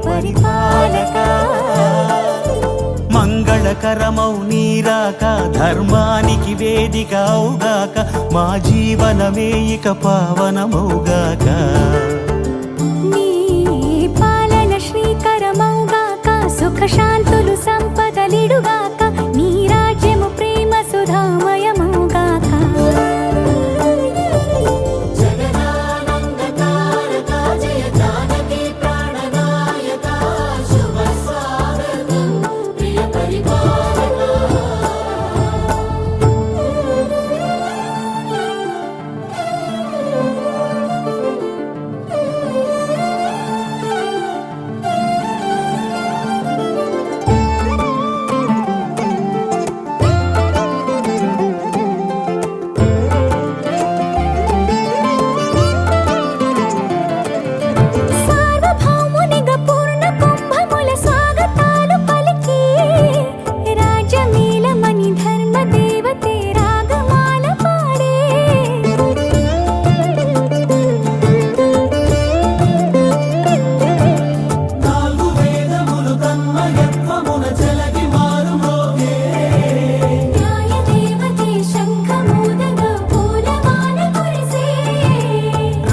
పరిపాలక మంగళకరమౌ నీరాక ధర్మానికి వేదిక అవుగాక మా జీవనమే ఇక పావనమౌగాక నీ పాలన శ్రీకరమౌగాక సుఖ శాంతులు సంపదలిడుగాక నీ రాజ్యము ప్రేమ సుధామయమౌగాక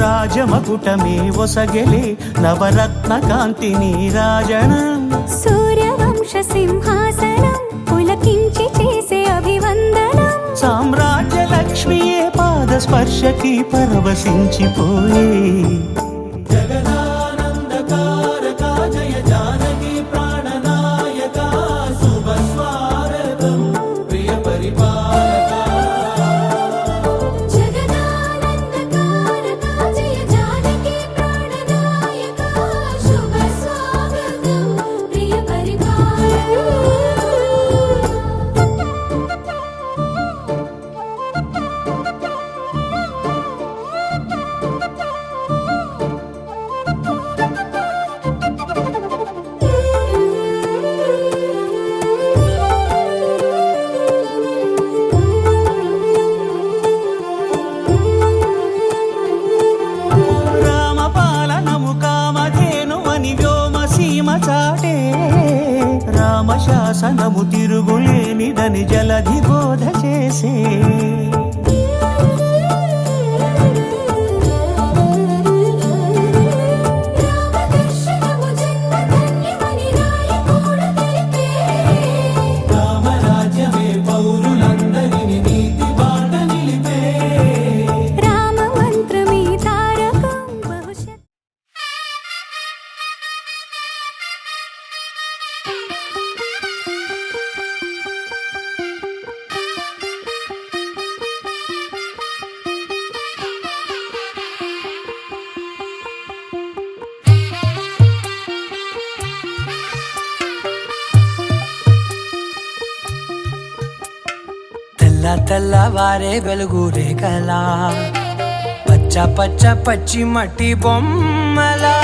రాజమకుటమే ఒసగెలే నవరత్న కాంతి నీరాజనం సూర్యవంశ సింహాసనం పులకించి చేసే అభివందనం సామ్రాజ్య లక్ష్మియే పాద స్పర్శకి పరవశించిపోయే జగదానందకారక జయ జానకి ప్రాణనాయక శుభ స్వాగతం ప్రియ పరిపాలక రామశాసనము తిరుగులేనిదని జలధి బోధ చేసే రామరాజ్యమే పౌరులందరిని నీతి బాట నిలిపే రామ మంత్రమే తారకం బహుశా తెల్లవారే వెలుగు రేఖలా పచ్చ పచ్చ పచ్చి మట్టి బొమ్మలా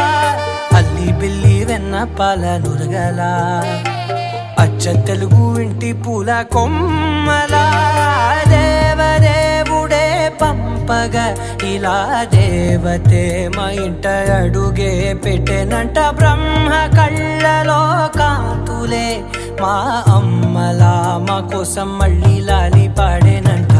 అల్లి బిల్లి వెన్న పాల నురగలా అచ్చ తెలుగు ఇంటి పూల కొమ్మలా దేవదేవుడే పంపగా ఇలా దేవతే మా ఇంట అడుగే పెట్టెనంట బ్రహ్మ కళ్ళలో కాంతులే మా అమ్మలా మా కోసం మళ్ళీ లాలి పాడేనంట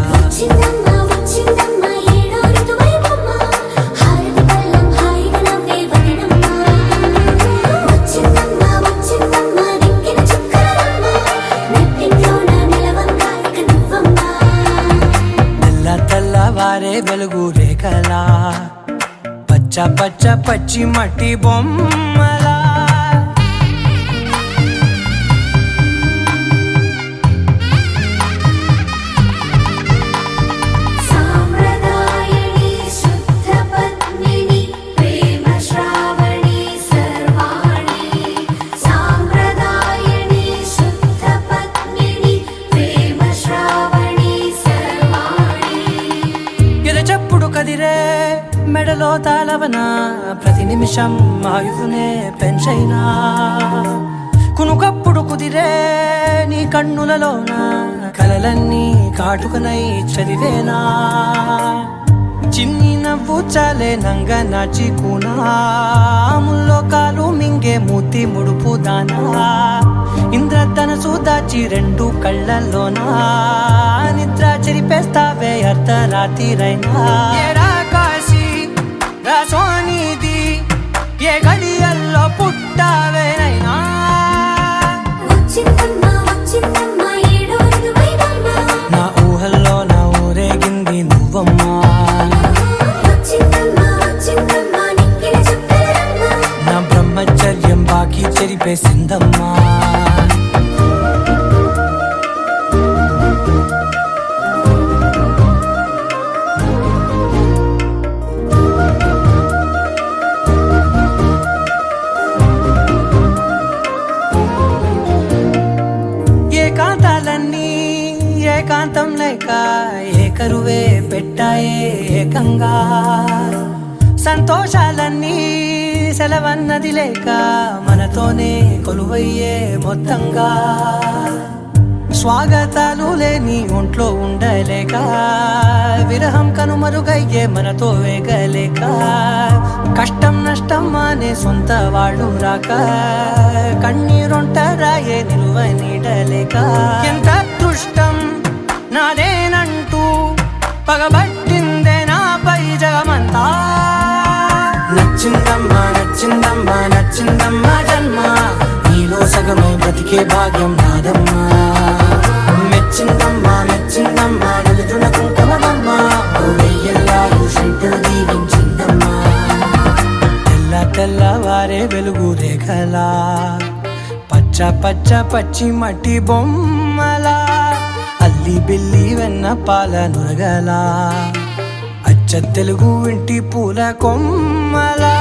తెల్లవారే వెలుగు రేఖలా పచ్చ పచ్చ పచ్చి మట్టి బొమ్మలా మెడలో తాళవన ప్రతి నిమిషం ఆయుధునే పెంచైనా కునుకప్పుడు కుదిరే నీ కన్నులలోన కలలన్నీ కాటుకనై చదివేనా చిన్ని నవ్వు చాలే నంగ నాచి కూనాముల్లో కాలు మింగే మూతి కంటి ముడుపు దానా ఇంద్రధనసు దాచి రెండు కళ్ళల్లోనా నిద్ర చెరిపేస్తావే అర్ధరాత్రిరైనా ఏరా కాశీ రా సోనిది ఏ గడియల్లో పుట్టావేనైనా వచ్చిందమ్మా వచ్చిందమ్మా ఏడో ఋతువైవమ్మా నా ఊహల్లో నా ఊరేగింది నువ్వమ్మా వచ్చిందమ్మా వచ్చిందమ్మా నిక్కిలి చుక్కలమ్మా నా బ్రహ్మచర్యం బాకీ చెరిపేసిందమ్మా ఏకాంతాలన్నీ ఏకాంతం లేక ఏకరువే పెట్టాయే ఏకంగా సంతోషాలన్నీ సెలవన్నది లేక మనతోనే కొలువయ్యే మొత్తంగా స్వాగతాలు లేని ఒంట్లో ఉండలేక విరహం కనుమరుగయ్యే మనతో వేగలేక కష్టం నష్టం అనే సొంత వాళ్ళు రాక కన్నీరొంటరాయే నిలువ నీడలేక ఎంత అదృష్టం నాదేనంటూ పగబట్టిందే నాపై జగమంతా నచ్చిందమ్మా నచ్చిందమ్మా నచ్చిందమ్మా జన్మ నీలో సగమై బ్రతికే భాగ్యం నాదమ్మా మెచ్చిందమ్మా మెచ్చిందమ్మా నిలుచున కుంకుమమ్మా వెయ్యల్లాలు శంకరు దీవించిందమ్మా తెల్ల తెల్లవారే వెలుగు రేఖలా పచ్చ పచ్చ పచ్చి మట్టి బొమ్మలా అల్లి బిల్లి వెన్న పాల నురగలా అచ్చ తెలుగు ఇంటి పూల కొమ్మలా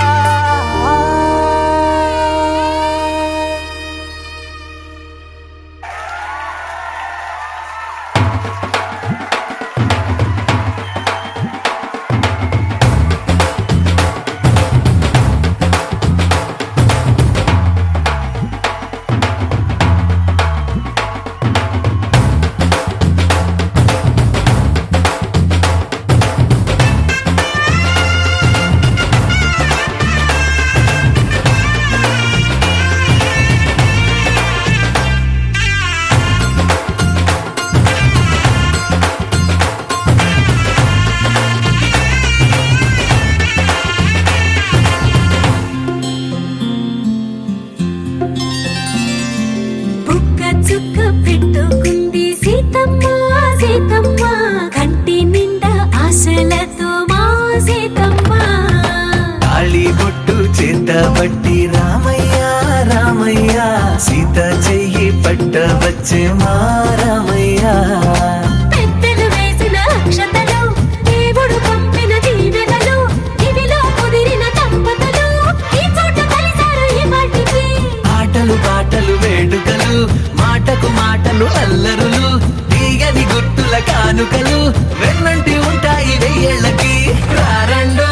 బుక్క చుక్క పెట్టుకుంది సీతమ్మ సీతమ్మ కంటి నిండా ఆశలతో మా సీతమ్మ తాళి బొట్టు చేత బట్టి రామయ్య రామయ్య సీత చెయ్యి పట్ట వచ్చే మా రామయ్య పెద్దలు వేసిన అక్షతలు దేవుడు పంపిన దీవెనలు ఇవిలో కుదిరిన దంపతులు ఈ చోట కలిసారు ఈ వాటికి ఆటలు పాటలు వేడుకలు మాటకు మాటలు అల్లరులు తీయని గుట్టుల కానుకలు వెన్నంటి ఉంటాయి వెయ్యేళ్ళకి రారండో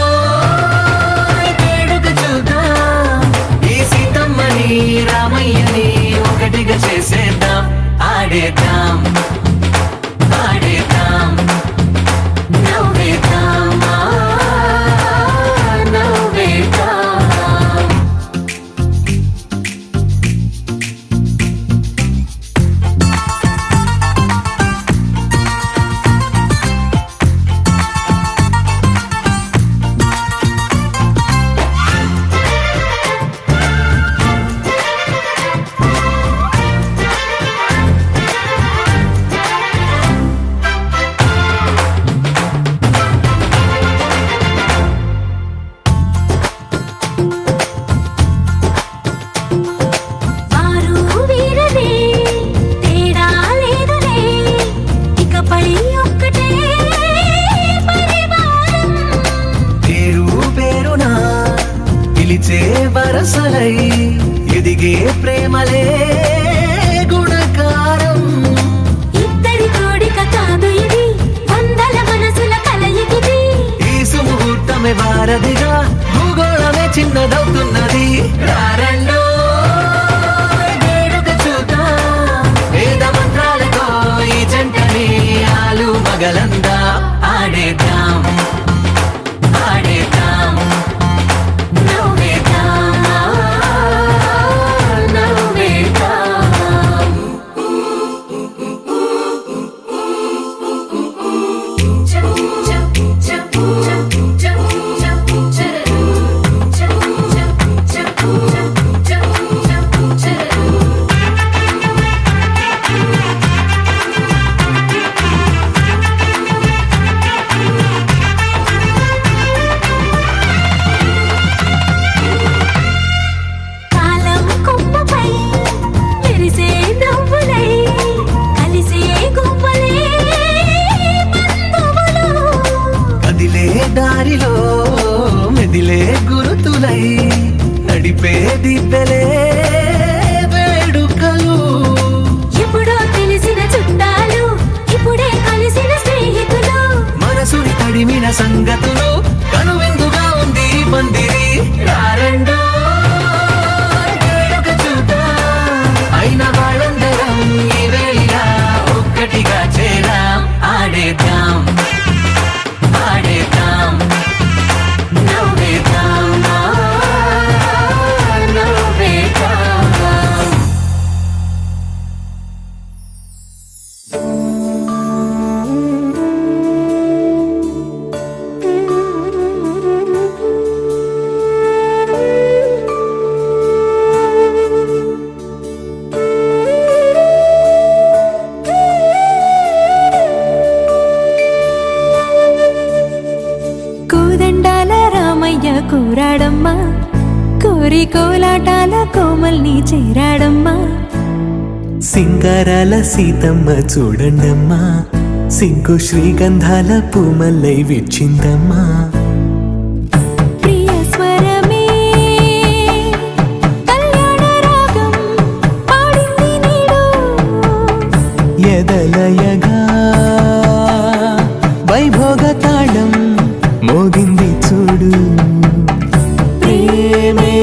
వేడుక చూద్దాం ఈ సీతమ్మని రామయ్యని ఒకటిగా చేసేద్దాం ఆడేద్దాం ఆడేద్దాం నవ్వేద్దాం నవ్వేద్దాం వారు వీరనే తేడా లేదులే ఇకపై ఒక్కటే పరివారం పేరు పేరునా పిలిచే వరసలై ఎదిగే ప్రేమలే గుణకారం ఇద్దరి కోడిక కాదు ఇది వందల మనసుల కలయికిది ఈ సుముహూర్తమే వారధిగా భూగోళమే చిన్నదవుతున్నది రారండో వేడుక చూద్దాం వేద మంత్రాలతో ఈ జంటని ఆలు మగలందా ఆడేద్దాం ఆడేద్దాం నవ్వేద్దాం కలిపే దిబ్బెలే వేడుకలు. ఎప్పుడో తెలిసిన చుట్టాలు ఇప్పుడే కలిసిన స్నేహితులు మనసుని తడిమిన సంగతులు కనువిందుగా ఉంది ఈ పందిరి. రారండో వేడుక చూద్దాం, అయిన వాళ్ళందరం ఈ వేళ ఒక్కటిగా చేరాం. ఆడేద్దాం ఆడేద్దాం నవ్వేద్దాం నవ్వేద్దాం. కోదండాల రామయ్య కూరాడమ్మా కోరి కోలాటాల కోమల్ని చేరాడమ్మా సింగారాల సీతమ్మ చూడండమ్మా, సింకు శ్రీగంధాల పూమల్లై విచ్చిందమ్మా. ప్రియ స్వరమే కళ్యాణ రాగం పాడింది నీడు ఎదలయగా వైభోగ తాళం మోగింది చూడు. ప్రేమే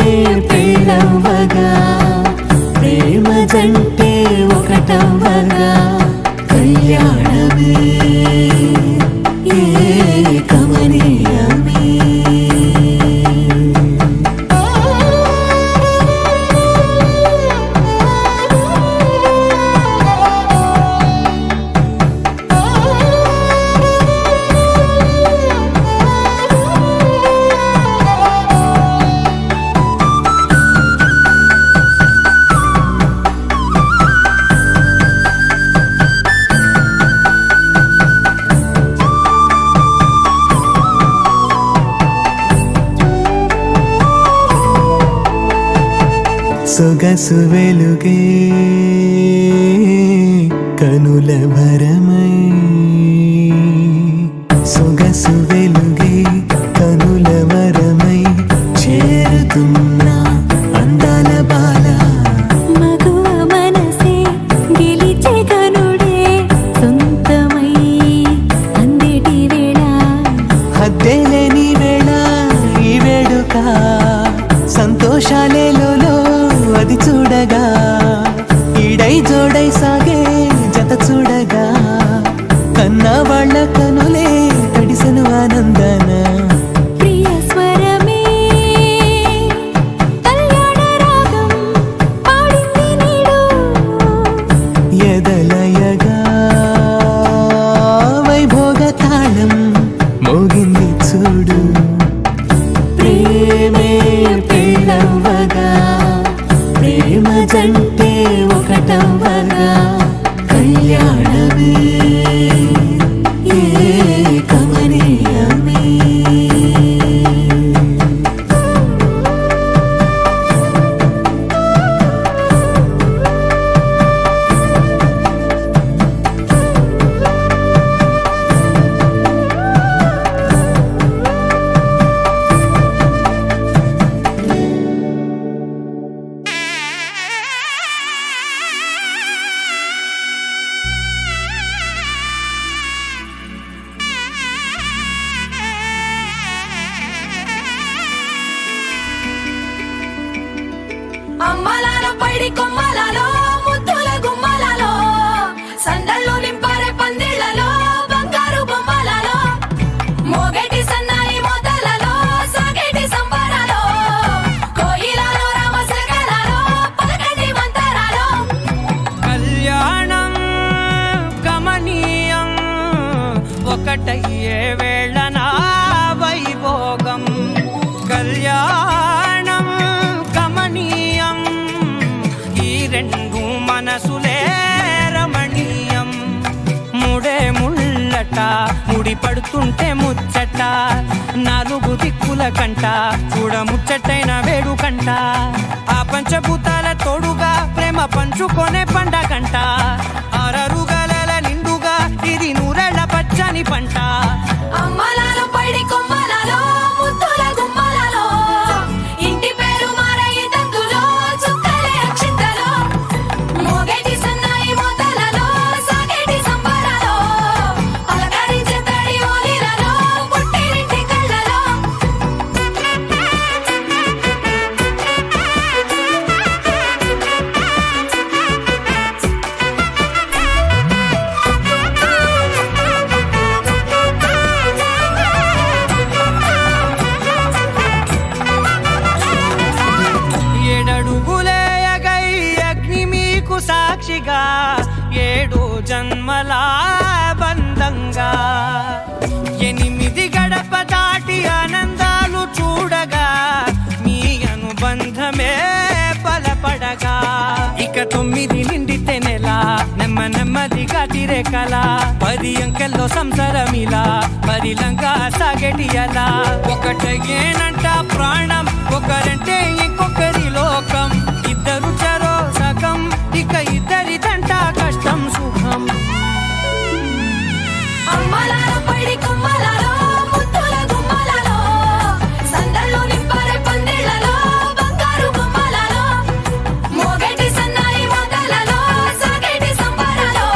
పెళ్ళవ్వగా ప్రేమ జంటే ఒకటవ్వగా కళ్యాణమే కమనీయమే. సొగసు వెలుగే కనుల భరమై, సొగసు వెలుగే కనుల వరమై చేరుతున్నా అందాల బాల. మగువ మనసే గెలిచే కనుడే సొంతమై అందేటి వేళ హద్దేలేని వేళ ఈ వేడుక, సంతోషాలేలో అది చూడగా ఈడై జోడై సాగే జత చూడగా కన్నా వాళ్ళ కనులే తడిసెను ఆనందన. ప్రియ స్వరమే కళ్యాణ రాగం పాడింది నీడు ఎదలయగా వైభోగ తాళం మోగింది చూడు. ప్రేమే పెళ్ళవ్వగా ప్రేమ జంటే ఒకటవ్వగా కళ్యాణమే కమనీయమే. అమ్మలాలో పైడి కొమ్మలలో ముద్దుల గుమ్మలలో సందళ్ళు నింపారే పందిళ్లలో బంగారు బొమ్మలలో మోగేటి సన్నాయి మోతలలో సాగేటి సంబరాలో కోయిలలో రామశకలలో పలకటి మంతరాలో. కళ్యాణం గమనీయం ఒకటయ్యే వేళ నా వైభోగం. కళ్యాణం గమనీయం ఈ రెండు మనసులే రమణీయం. ముడే ముళ్ళట ముడి పడుతుంటే ముచ్చట నాలుగు దిక్కుల కంట చూడ ముచ్చటైన వేడుకంట. ఆ పంచభూతాల తోడుగా ప్రేమ పంచుకొనే పండగంట. అరరుగల నిండుగా ఇది నూరెళ్ళ పచ్చని పంట. అమ్మలాలో పైడి కొమ్మలలో ముద్దుల గుమ్మలలో ఇంటి పేరు మారయి 9 నిండితే నెల నెమ్మదిగా తిరే కల 10 అంకెల్లో సంసారమిలా పరిలంగా సాగేటియలా ఒకటేనంట ప్రాణం ఒకరంటే ఇంకొకరి లోకం ఇద్దరు చరో సగం ఇక ఇద్దరిదంట కష్టం సుఖం అమ్మలాలో పడి కొమ్మలాలో ముత్తుల గుమ్మలాలో సందళ్ళు నింపారే పందిళ్ళలో బంగారు గుమ్మలాలో మోగేటి సన్నాయి మోతలలో సాగేటి సంబరాలో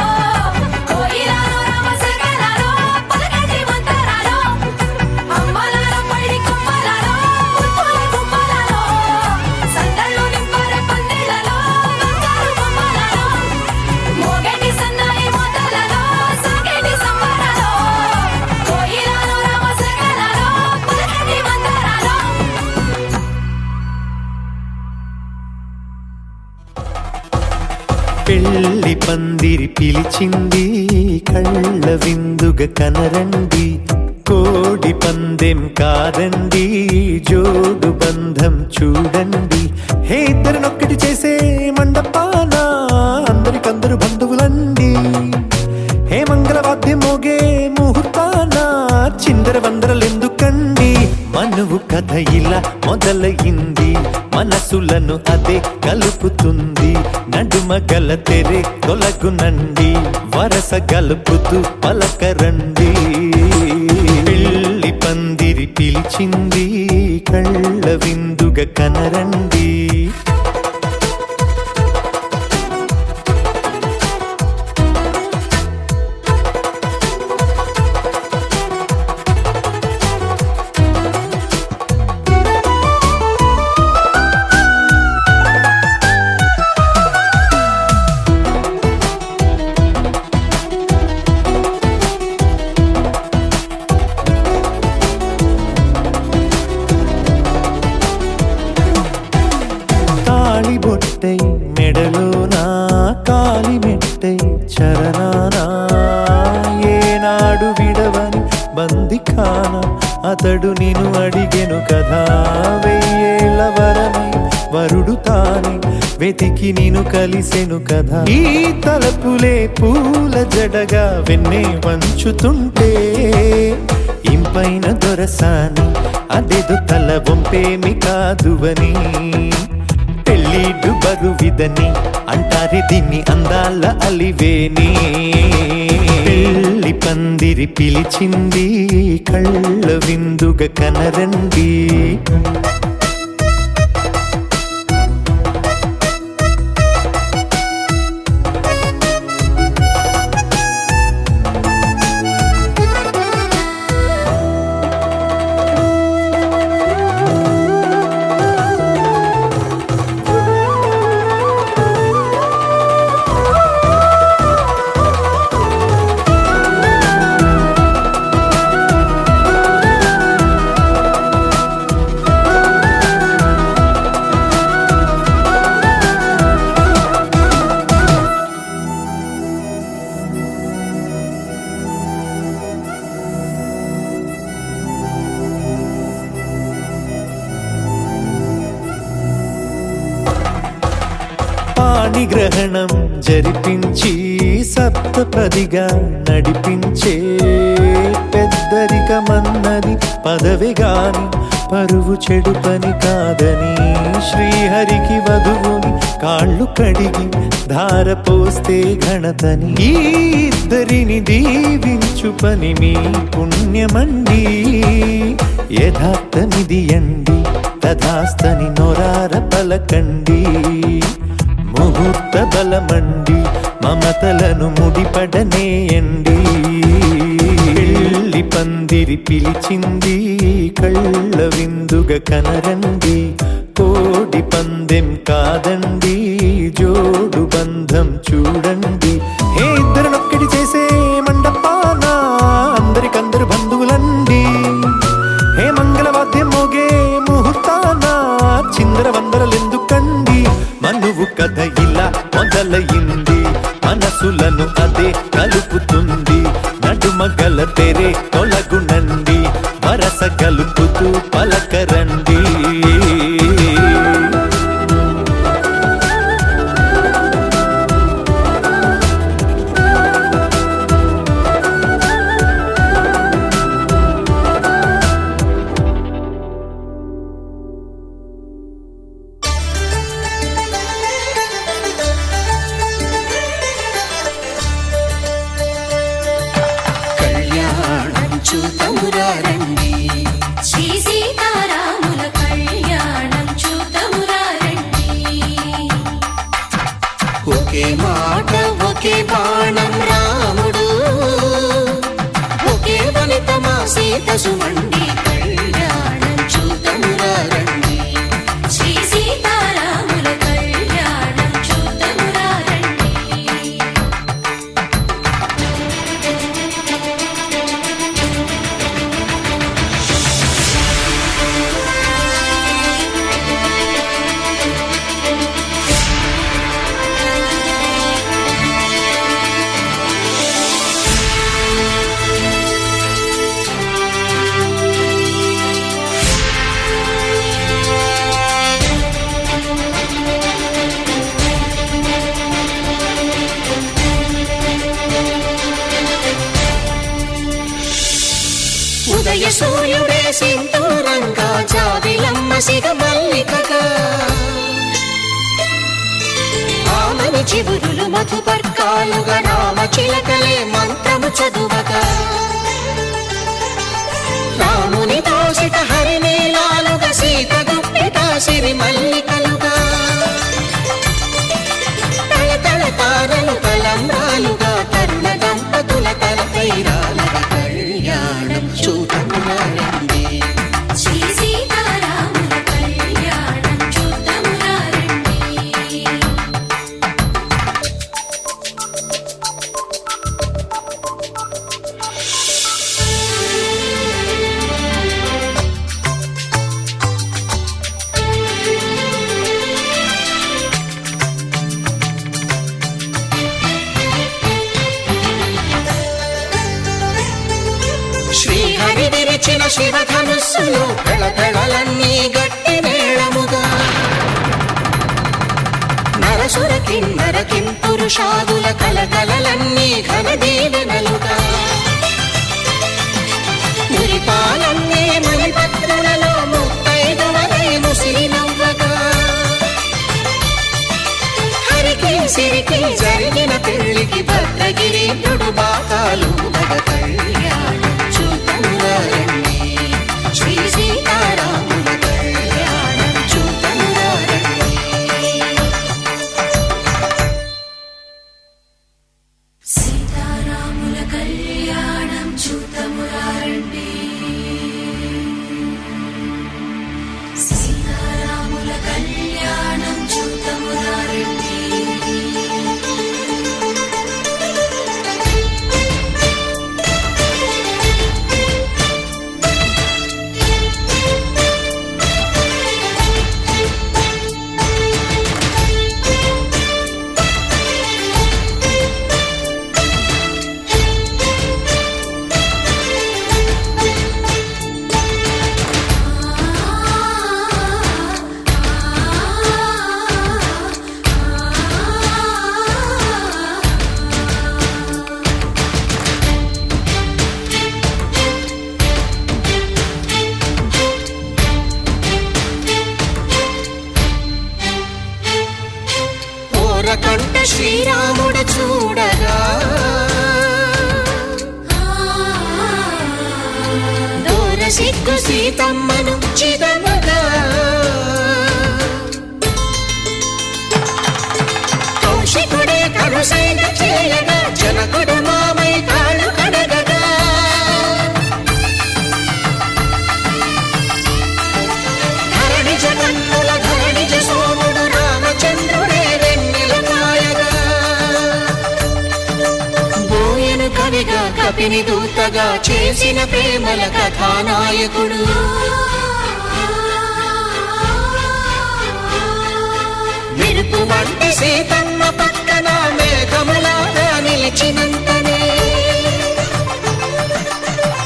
కోయిలాలో రామశేఖరాలో పలకేటి మంతరాలో అమ్మలాలో పడి కొమ్మలాలో ముత్తుల గుమ్మలాలో సందళ్ళు నింపారే పందిళ్ళలో బంగారు గుమ్మలాలో మోగేటి సన్నాయి మోతలలో సాగేటి సంబరాలో కోయిలాలో రామశేఖరాలో పలకేటి మంతరాలో పెళ్లి పందిరి పిలిచింది కళ్ళ విందుగా కనరండి కోడి పందెం కాదండి జోడు బంధం చూడండి హే ఇద్దరినొక్కటి చేసే మండపాన అందరికందరు బంధువులండి హే మంగళవాద్యం మోగే ముహూర్తాన చిందర వందరలెందుకండి మనువు కథ ఇలా మొదలయింది మనసులను అదే కలుపుతుంది నడుమ గల తెరే తొలగునండి వరస గలుపుతూ పలకరండి పెళ్లి పందిరి పిలిచింది కళ్ళ విందుగా కనరండి బొట్టై మెడలోనా కాలి మెట్టై చరణానా ఏనాడు విడవని బందిఖాన అతడు నిన్ను అడిగెను కదా 1000 ఏళ్ల వరమై వరుడు తానే వెతికి నిన్ను కలిసెను కదా ఈ తలపులే పూల జడగా వెన్నే వంచుతుంటే ఇంపైన దొరసాని అదేదో తల వంపేమి కాదువని పెళ్ళిడు బరువిదని అంటారే దీన్ని అందాల అలివేని పెళ్లి పందిరి పిలిచింది కళ్ళ విందుగా కనరండి పాణిగ్రహణం జరిపించి సప్తపదిగా నడిపించే పెద్దరికమన్నది పదవి గాని పరువు చెడు పని కాదని శ్రీహరికి వధువుని కాళ్ళు కడిగి ధార పోస్తే ఘనతని ఈ ఇద్దరిని దీవించు పని మీ పుణ్యమండి యథార్థమిది అండి తథాస్తని నొరార పలకండి ముహూర్త బలమండి మమతలను ముడిపడనేయండి పెళ్లి పందిరి పిలిచింది కళ్ళ విందుగా కనరండి కోడి పందెం కాదండి జోడు బంధం చూడండి హే ఇద్దరినొక్కటి చేసే మండపాన అందరికందరు బంధువులండి హే మంగళవాద్యం మోగే ముహూర్తాన చిందర వందరలెందుకండి మనువు కథ ఇలా మొదలయింది మనసులను అదే కలుపుతుంది నడుమ గల తెరే తొలగునండి వరస కలుపుతూ పలకరండి లేత సుమండి కళ్యాణం చూతమురారండి. శ్రీ సీతారాముల కళ్యాణం చూద్దామురా రండి. ఉదయ సూర్యుడే సింధూరంగా జాబిలమ్మ సిగ మల్లికగా ఆమని చివురులు మధుపర్కాలుగా రామ చిలకలే మంత్రము చదువగా రాముని దోసిట హరినీలాలుగా సీత గుప్పిట సిరి మల్లికలుగా తళతళ తారలు తలంబ్రాలుగా తరుణ దంపతుల తలపైరాలుగా కళ్యాణం చూతమురారండి. శ్రీ సీతారాముల కళ్యాణం చూద్దామురా రండి. శ్రీహరి విరిచిన శివధనుస్సులు పెళపెళలన్నీ గట్టి మేళముగా నరసుర కిన్నర కింపురుషాదుల కలకలలన్నీ ఘన దీవెనలుగా మురిపాలన్నీ మణిపత్రులలో ముత్తైదువలై ముసిరి నవ్వగా హరికి సిరికి జరిగిన పెళ్లికి భద్రగిరీంద్రుడు బాకాలు మగ కళ్యాణం చూతమురారండి. శ్రీ సీతారాముల కళ్యాణం చూతమురారండి. సీతారాముల కళ్యాణం చూద్దామురా రండి. సీతారాముల కళ్యాణం చూద్దామురా రండి. కంట శ్రీరాముడు చూడగా దూర సిగ్గు సీతమ్మను చిదమగా కౌశికుడే కరుసైన చేయగా జనకుడు మామై కాళ్ళు కడగగా ధరణి జగన్నుల ధరణి సోముడు రామచంద్రుడే కవిగా కపిని దూతగా చేసిన ప్రేమల కథానాయకుడు మెరుపు వంటి సీతమ్మ పక్కన మేఘములాగా నిలిచినంతనే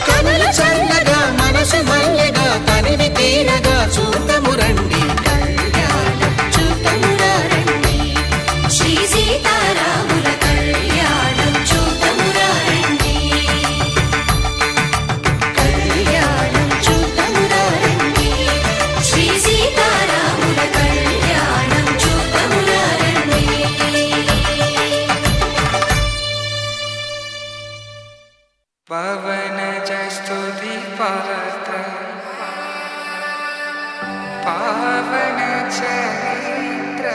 కనుల చల్లగా మనసు మల్లెగా తనివి తీరగా చూతమురండి కళ్యాణం చూతమురారండి. శ్రీ సీతారాముల కళ్యాణం చూద్దామురా రండి. కళ్యాణం చూతమురారండి. శ్రీ సీతారాముల కళ్యాణం చూద్దామురా రండి. పవన జస్తుతి పాత్ర పావన చరిత్ర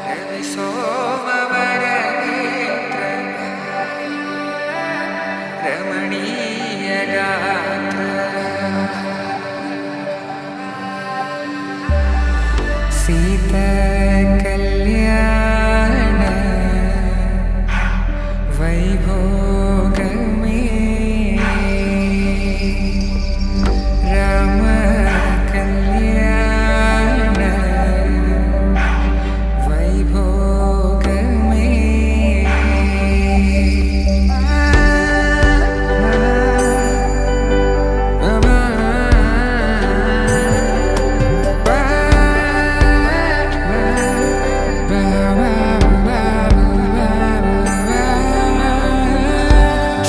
రవి సోమవర నేత్ర రమణీ సీత కళ్యాణ వైభోగమే రామ కళ్యాణ వైభోగమే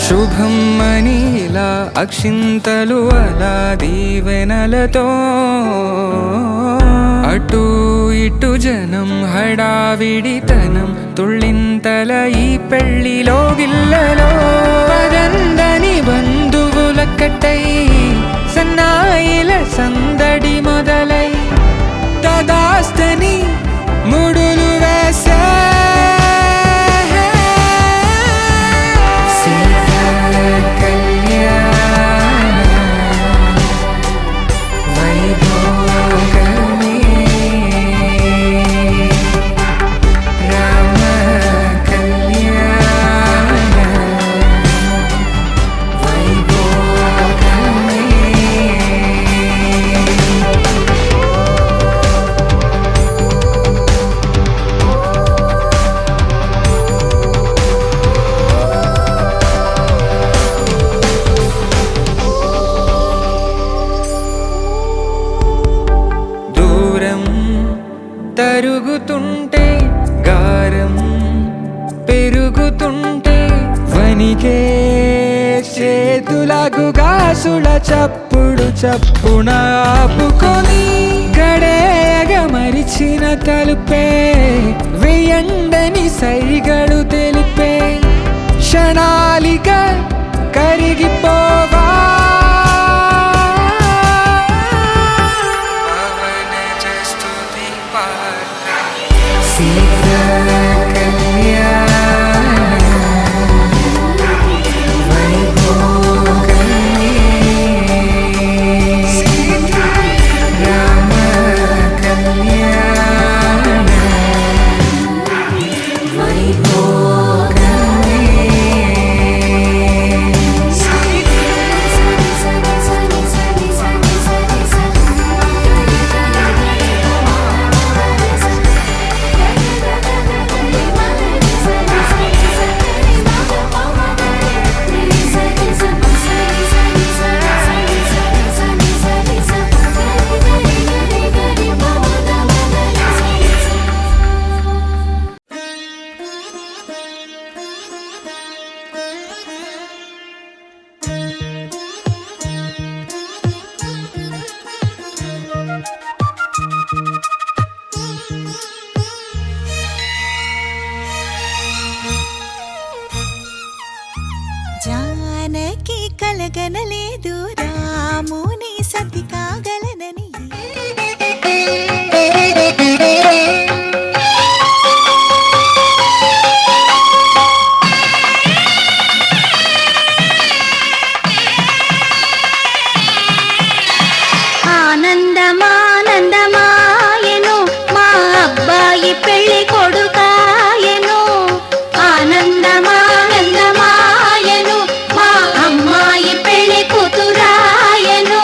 శుభం మనీలా అక్షింతలు అలా దీవెనలతో అటు ఇటు జనం హడావిడితనం తుళ్ళింతల ఈ పెళ్లిలో గిల్లలో పదందని బంధువులక్కటై సన్నాయిల సందడి మొదలై తదాస్తని ముడులు వేసే తరుగుతుంటే గారం పెరుగుతుంటే వనికే చేతులకు గాసుల చప్పుడు చప్పున ఆపుకొని గడేగ మరిచిన తలుపే వేయండని సైగడు తెలిపే క్షణాలిక కరిగిపోవా జానకి కలగనలేదు రాముని సతి కాగలనని ఆనందమానందమాయను మా అబ్బాయి పెళ్లి కొడుకాయను ఆనందమానందమాయను మా అమ్మాయి పెళ్లి కూతురాయను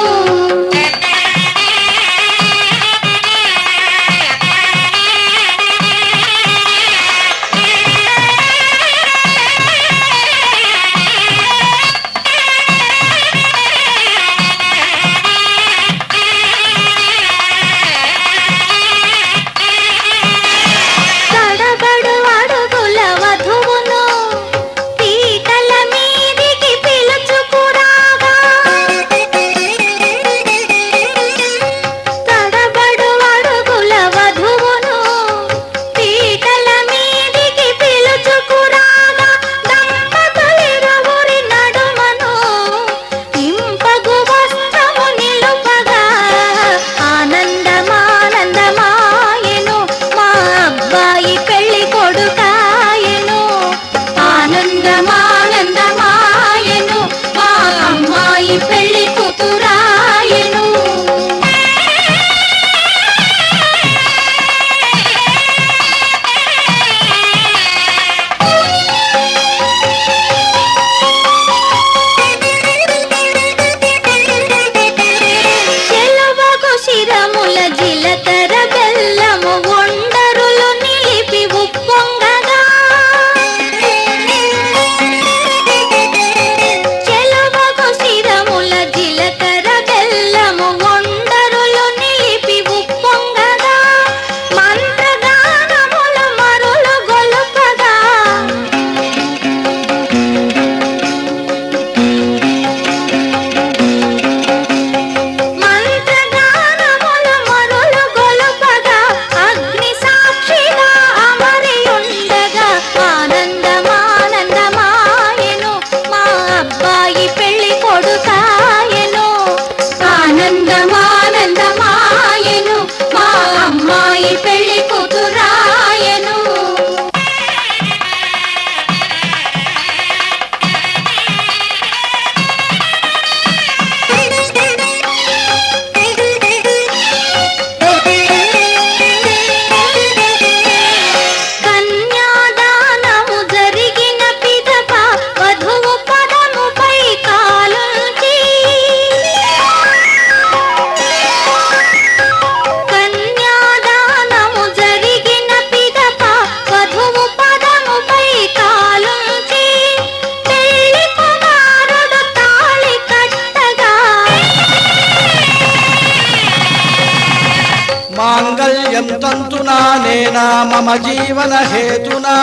మాంగళ్యం తంతునా నేనా మమ జీవన హేతునా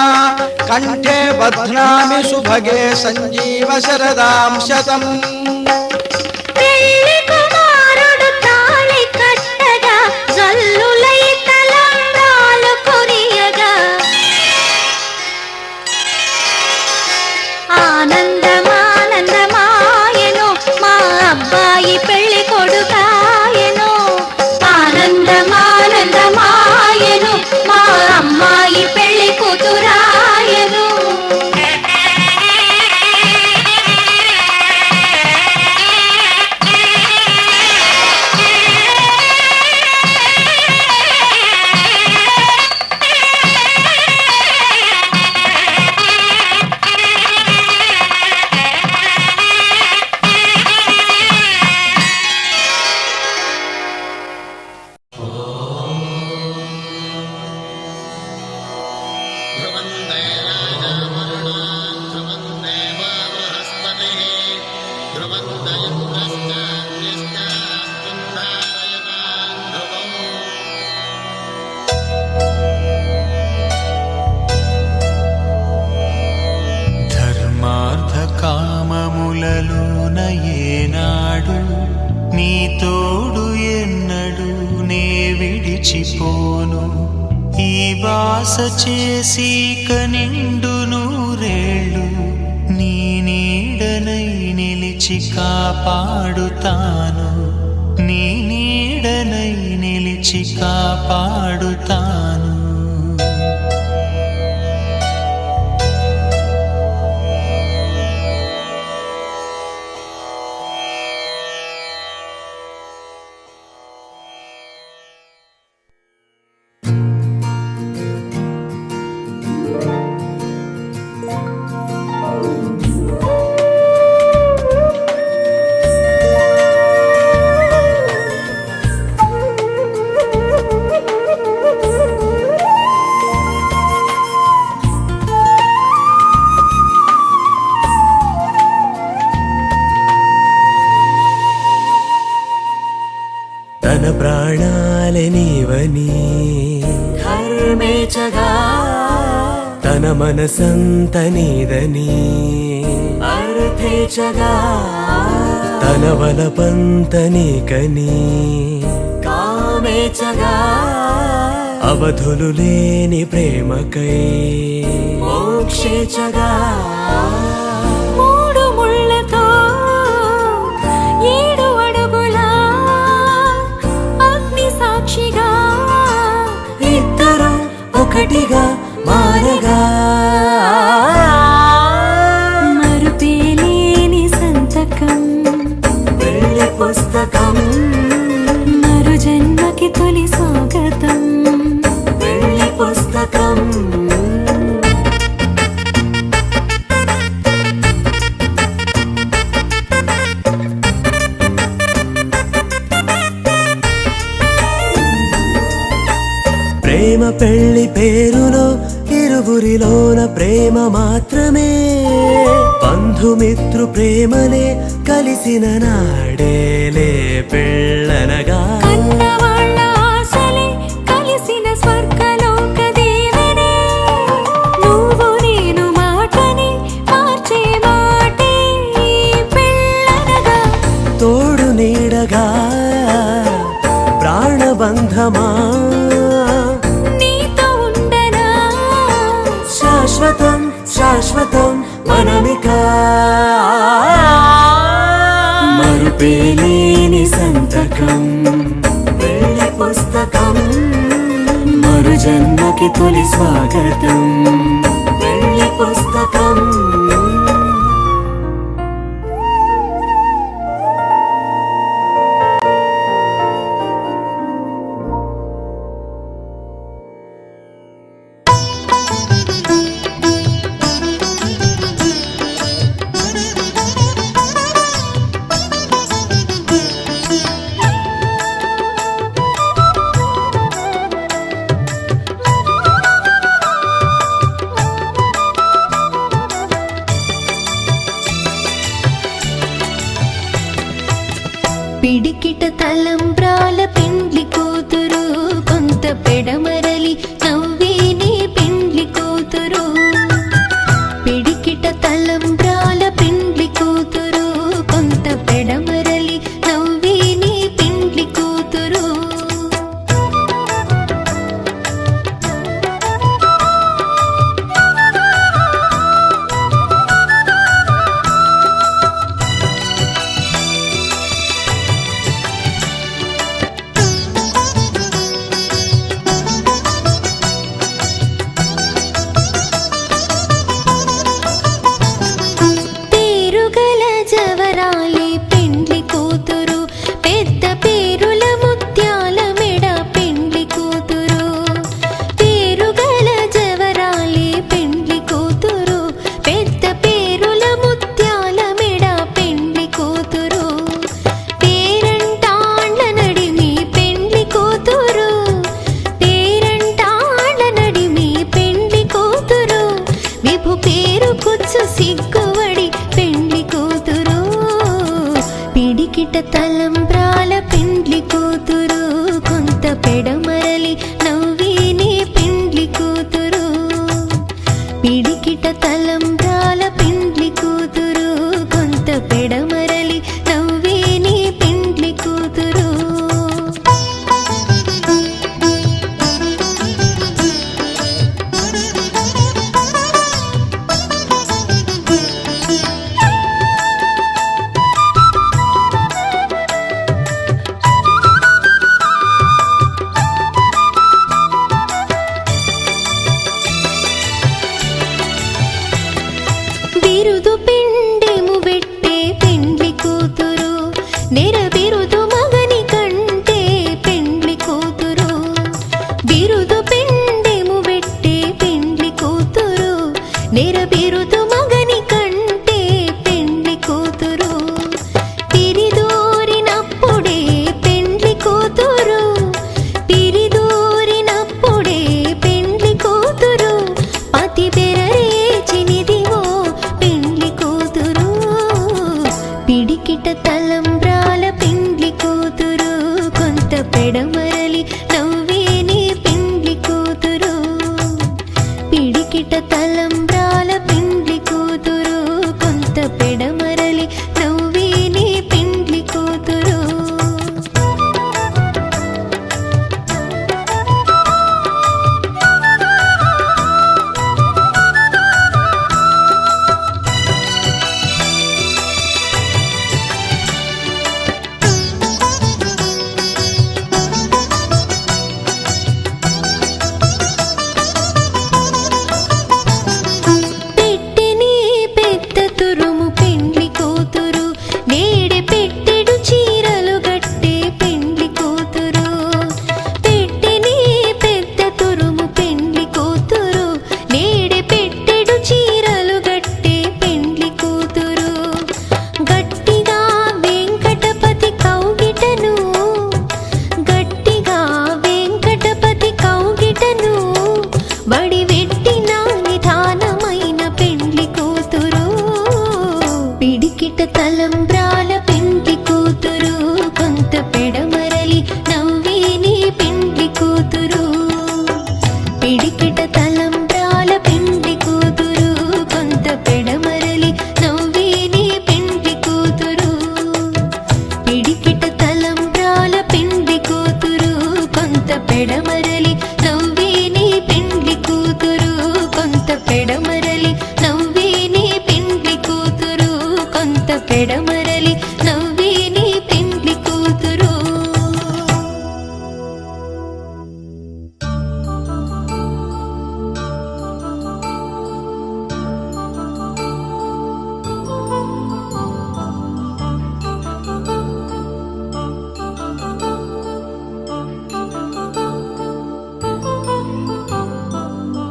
కంఠే బధ్నామి సుభగే సంజీవ శరదాం శతం. పెళ్లి కుమారుడు తాళి కట్టగా జల్లులై తలంబ్రాలు కురియగా ఆనందమానందమాయెను మా అబ్బాయి పెళ్లి కొడుకాయెను. ఆనందమానందమాయెను మా అమ్మాయి పెళ్లి కూతురాయెను. ధర్మార్థ కామములలోన ఏనాడు నీ తోడు ఎన్నడు నే విడిచిపోను. ఈ వాస చేసి కనిండు నూరేళ్ళు నీ నీడనై నిలిచి కాపాడుతాను. నీ నీడనై నిలిచి కాపాడుతాను. తన ప్రాణాలే నీవని ధర్మేచగా తన మనసంత నీదని అర్థేచగా తన వలపంత నీకని కామేచగా అవధులు లేని ప్రేమకై మోక్షేచగా మూడు ముళ్ళతో 7 అడుగుల అగ్ని సాక్షిగా ఇద్దరు ఒకటిగా మారగా మరుపేలేని సంతకం పెళ్లి పుస్తకం మరు జన్మకి తొలి స్వాగతం. పెళ్లి పుస్తకం ప్రేమ పెళ్లి పేరులో ఇరువురిలోన ప్రేమ మాత్రమే బంధుమిత్రు ప్రేమనే కలిసిన నాడేలే పెళ్ళనగా కన్నవాళ్ళ ఆశలే కలిసిన స్వర్గలోక దీవెనే. నువ్వు నేను మాటని మార్చే మాటే పెళ్ళనగా తోడు నీడగా ప్రాణబంధమా నీతో ఉండనా శాశ్వతం శాశ్వతం మనమిక మరుపేలేని సంతకం పెళ్లి పుస్తకం మరు జన్మకి తొలి స్వాగతం. పెళ్లి పుస్తకం పెడమరలి నవ్వే నీ పెండ్లి కూతురు పిడికిట తలంబ్రాల పెండ్లి కూతురు కొంత పెడమరలి నవ్వే నీ పెండ్లి కూతురు పెట్టెని పెద్ద తురుము పెండ్లి కూతురు నేడే పెట్టెడు చీరలు గట్టే పెండ్లి కూతురు పెట్టెని పెద్ద తురుము పెండ్లి కూతురు నేడే పెట్టెడు చీరలు గట్టే పెండ్లి కూతురు గట్టిగా వెంకటపతి కౌగిటను గట్టిగా వెంకటపతి కౌగిటను బడి వెట్టిన నిధానమైన పెండ్లి కూతురు పిడికిట తలంబ్రాల పెండ్లి కూతురు కొంత పెడమరలి నవ్వే నీ పెండ్లి కూతురు పిడికిట తలంబ్రాల పెండ్లి కూతురు కొంత పెడమరలి నవ్వే నీ పెండ్లి కూతురు పిడికిట తలంబ్రాల పెండ్లి కూతురు కొంత పెడమరలి నవ్వే నీ పెండ్లి కూతురు కొంత పెడమరలి నవ్వే నీ పెండ్లి కూతురు కొంత పెడమరలి నవ్వే నీ పెండ్లి కూతురు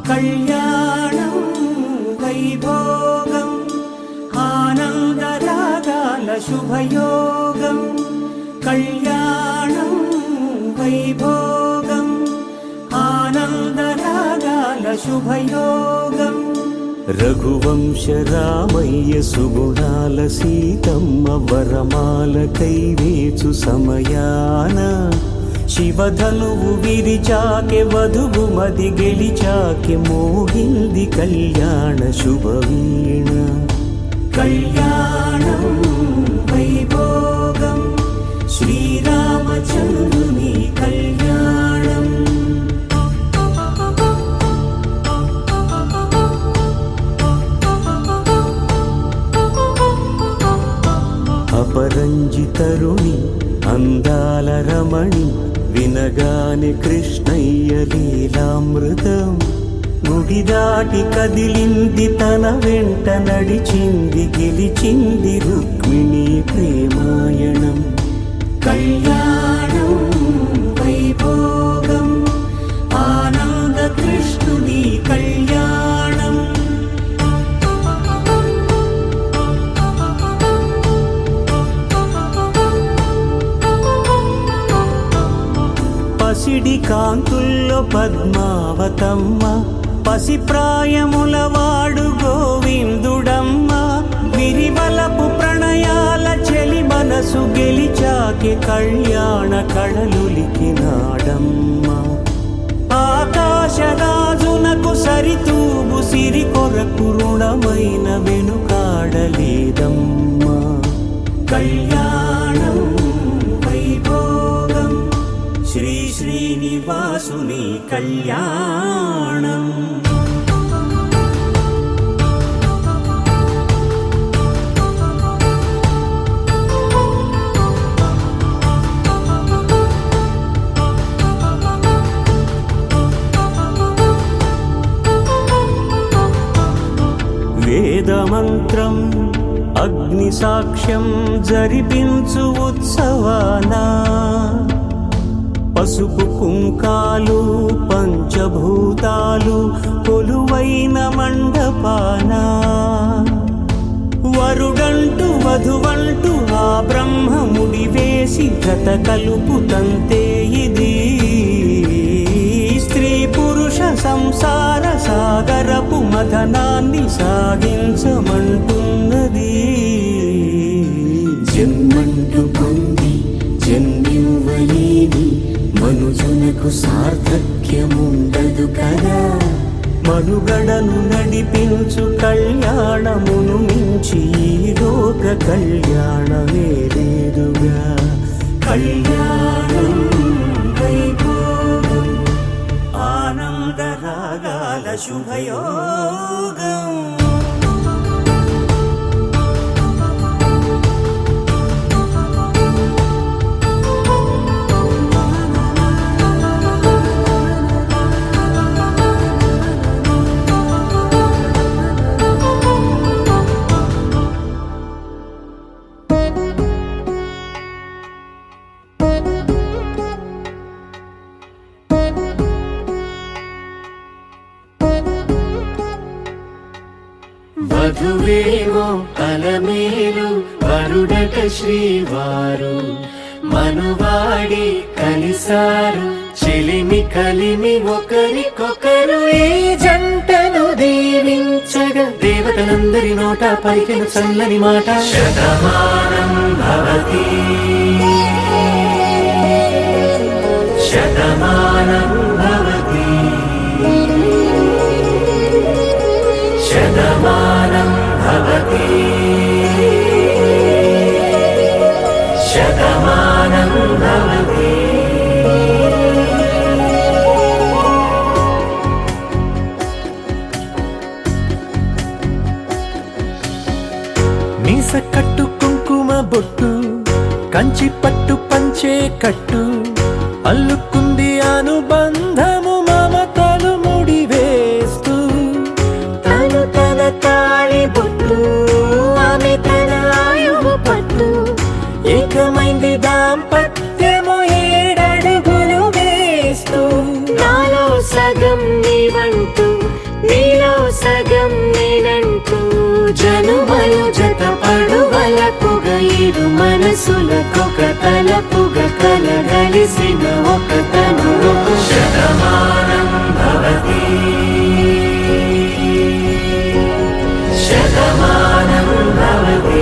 కళ్యాణం వైభోగం ఆనందరాగాల శుభయోగం కళ్యాణం వైభోగం ఆనందరాగాల శుభయోగం రఘువంశ రామయ్య సుగుణాల సీతమ్మ వరమాల కైవేచు సమయాన శివధనువు విరిచాకె వధువు మది గెలిచాకె మోగింది కళ్యాణ శుభవీణ కళ్యాణం వైభోగం శ్రీరామచంద్రుని కళ్యాణం అపరంజి తరుణి అందాల రమణి వినగానే కృష్ణయ్య లీలామృతం గుడి దాటి కదిలింది తన వెంట నడిచింది గెలిచింది రుక్మిణి ప్రేమాయణం కళ్యాణం వైభోగం ఆనంద కృష్ణుని కళ్యాణం పసిడి కాంతుల్లో పద్మావతమ్మ పసిప్రాయముల వాడు గోవిందుడమ్మ విరివలపు ప్రణయాల చెలి మనసు గెలిచాకె కళ్యాణ కళలులికినాడమ్మ ఆకాశరాజునకు సరితూగు సిరి కొరకు రుణమైన వెనుకాడలేదమ్మా కళ్యాణం వైభోగం శ్రీ శ్రీనివాసుని కళ్యాణం వేదమంత్రం అగ్ని సాక్ష్యం జరిపించు ఉత్సవానా పసుపు కుంకాలు పంచభూతాలు కొలువైన మండపానా వరుడంటూ వధువంటూ ఆ బ్రహ్మముడి వేసి గత కలుపు తంతే ఇది స్త్రీ పురుష సంసార సాగరపు మథనాన్ని సాగించమంటున్నది జన్మంటూ పొంది జన్మివ్వలేని మనుజ మనసునకు సార్థక్యముండదు కదా. మనుగడను నడిపించు కళ్యాణమును మించి ఈ లోక కళ్యాణమే లేదుగా. కళ్యాణం వైభోగం ఆనంద రాగాల శుభయోగం. వధువేమో అలమేలు వరుడట శ్రీవారు, మనువాడి కలిసారు చెలిమి కలిమి ఒకరికొకరు. ఈ జంటను దీవించగా దేవతలందరి నోట పలికెను చల్లని మాట. శతమానం భవతి శతమానం భవతి శతమానం భవతి శతమానం భవతి. మీస కట్టు కుంకుమ బొట్టు కంచి పట్టు పంచే కట్టు అల్లుకుంది అనుబంధము మమతలు ముడివేస్తూ. తను తన తాళి బొట్టు ఆమె తన ఆయువు పట్టు, ఏకమైంది దాంపత్యము 7 అడుగులు వేస్తూ. నాలో సగం నీవంటూ నీలో సగం నేనంటూ జనుమలు జత పడువలపుగ ఇరు మనసులకొక తలపుగ కలగలిసిన ఒక తను. శతమానం భవతి శతమానం భవతి.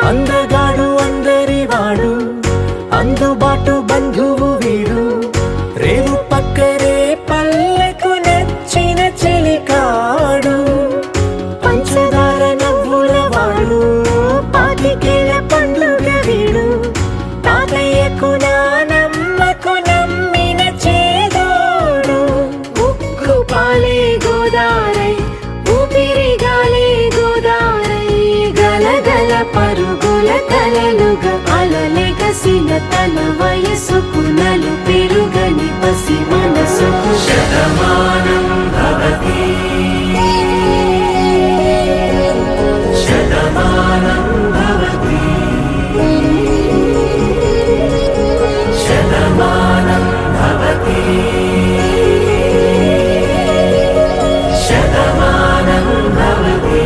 అందగాడు అందరివాడు అందుబాటు బంధువు వీడు, రేవు పక్కరే పల్లెకు నచ్చిన చెలికాడు. పంచదార నవ్వుల వాడు పాతికేల పండుగ వీడు, తాతయ్యకు నానమ్మకు నమ్మిన చేదోడు. ఉక్కు పాలే గోదారై ఊపిరిగాలే గోదారై గలగల పరుగుల కలలుగా అలలెగసిన తన వయసుకు నలు పెరుగని పసి మనసుకు. శతమానం భవతి శతమానం భవతి శతమానం భవతి శతమానం భవతి.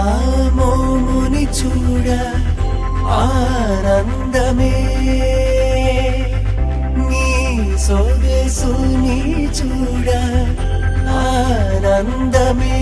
సీతామోముని చూడ ఆనందమే, నీ సొగసుని చూడ ఆనందమే.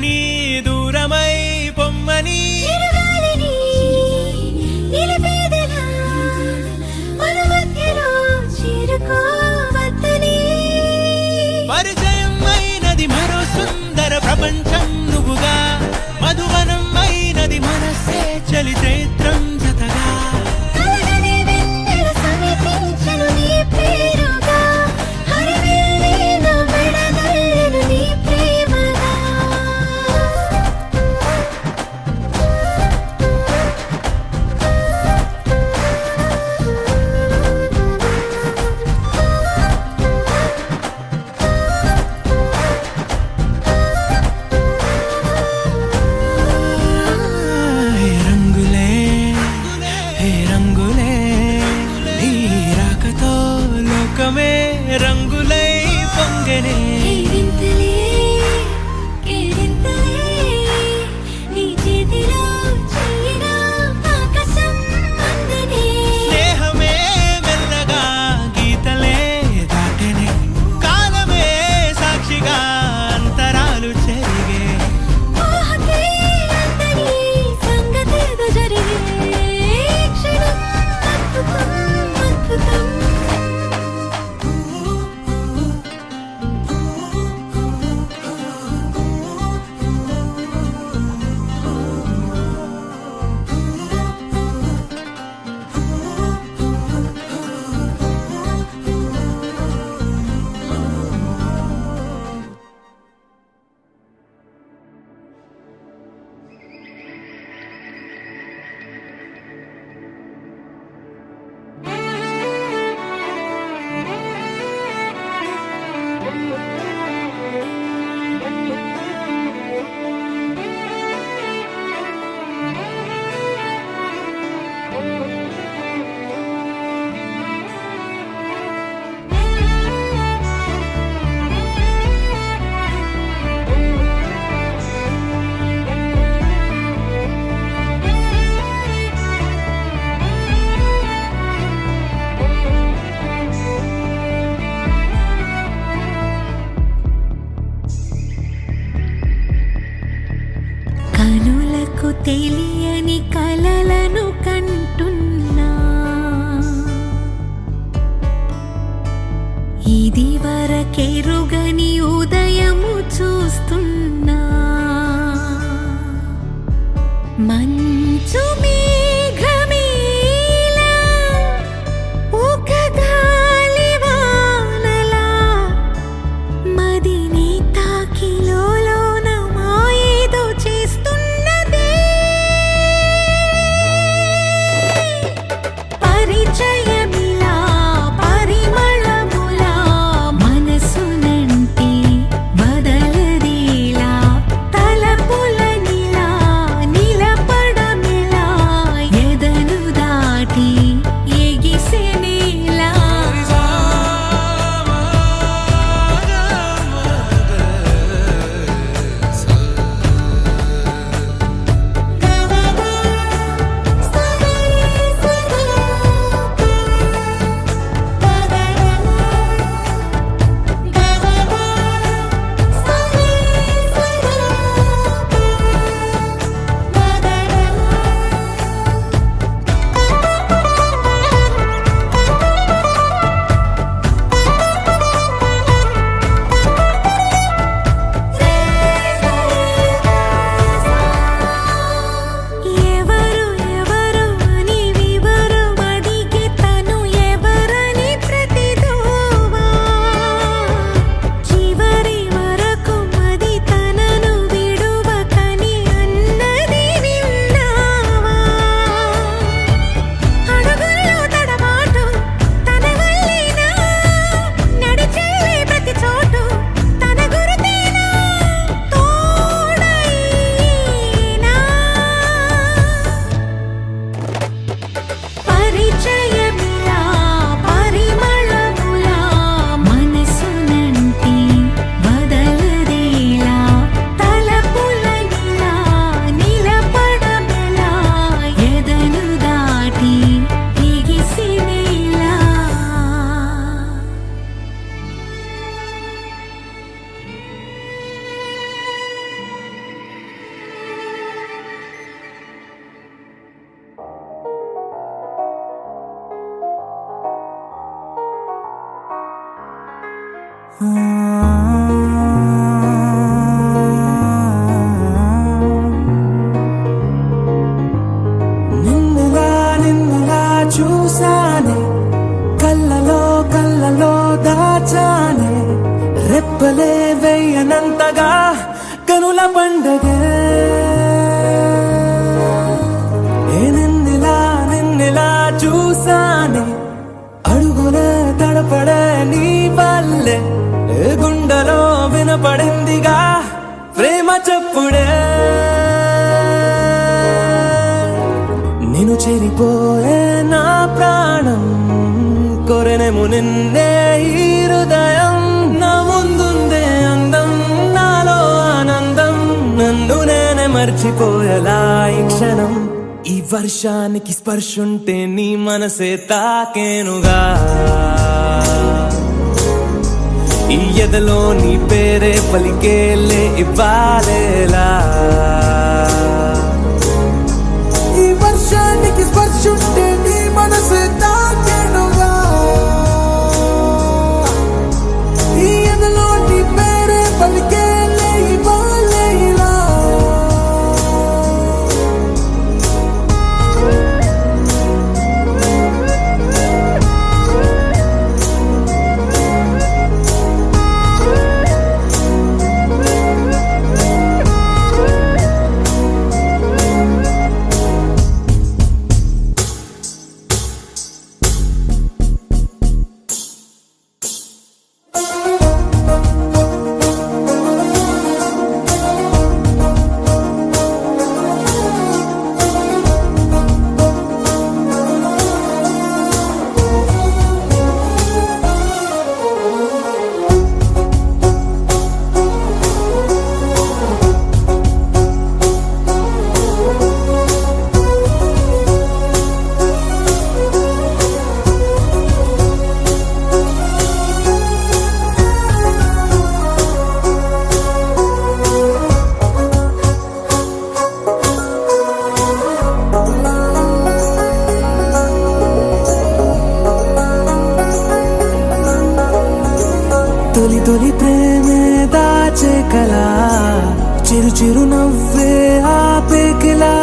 చేరని దూరమై పొమ్మని చిరుగాలిని నిలిపేదెలా మన మధ్యలో చేరుకోవద్దని పరిచయం అయినది మరో సుందర ప్రపంచం నువ్వుగా మధువనం అయినది మనసే చలి చైత్రం జతగా కలగని వెన్నెల సమీపించను నీ పేరుగా హరివెల్లి నా మెడగల్లెను నీ ప్రేమగా హే రంగులే హే రంగులే నీ రాకతో లోకమే రంగులై పొంగనే కేరింతలే కేరింతలే నీ చేతిలో చెయ్యినా ఆకాశం అందనే స్నేహమే మెల్లగా గీతలే దాటెనే కాలమే సాక్షిగా అంతరాలు చెరిగే ఊహకే అందని సంగతేదో జరిగే క్షణం అద్భుతం అద్భుతం కనులకు తెలియని కలలను కంటున్నా ఇది వరకెరుగని ఉదయము చూస్తున్నా మంచు మేఘమేలా ఒక గాలివానలా మదిని తాకిలోన మాయేదో చేస్తున్నదే పరిచయమిలా పరిమళములా మనసునంటే వదలదేలా తలపులనిలా నిలబడ నిన్నులా నిన్నులా చూసానే కళ్ళలో దాచానే రెప్పలే వెయ్యనంతగా కనుల పండగే నిన్నులా చూసానే అడుగులే తడపడే నీ వల్లే గుండెలో వినపడిందిగా ప్రేమ చెప్పుడే నేను చెరిపోయే నా ప్రాణం కొరెనేమో నిన్నే ఈ హృదయం నా ముందుందే అందం నాలో ఆనందం నన్ను నేనే మర్చిపోయేలా ఈ క్షణం ఈ వర్షానికి స్పర్శుంటే నీ మనసే తాకేనుగా ఈ ఎదలో నీ పేరే పలికేలే ఇవ్వాలేలా ఈ వర్షానికి స్పర్శుంటే నీ మనసే తాకేనుగా ఈ ఎదలో నీ పేరే పలికేలే ఇవ్వాలేలా తొలి తొలి ప్రేమే దాచే కలా చిరు చిరు నవ్వే ఆపే కిలా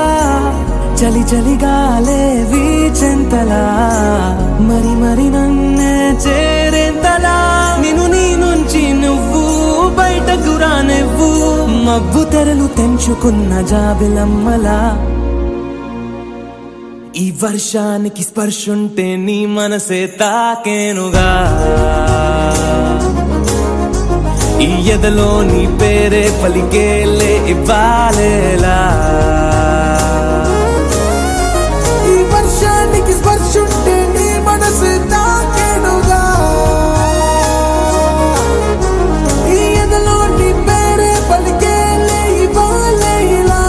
చలి చలి గాలే వీచెంతలా మరి మరి నన్నే చేరేంతలా నిన్ను నీ నుంచి నువ్వు బయటకు రానివ్వు మబ్బు తెరలు తెంచుకున్న జాబిలమ్మలా ఈ వర్షానికి స్పర్శుంటే నీ మనసే తాకేనుగా ఈ ఎదలో నీ పేరే పలికేలే ఇవ్వాలేలా ఈ వర్షానికి స్పర్శుంటే నీ మనసు తాకేనుగా ఈ ఎదలో నీ పేరే పలికేలే ఇవ్వాలేలా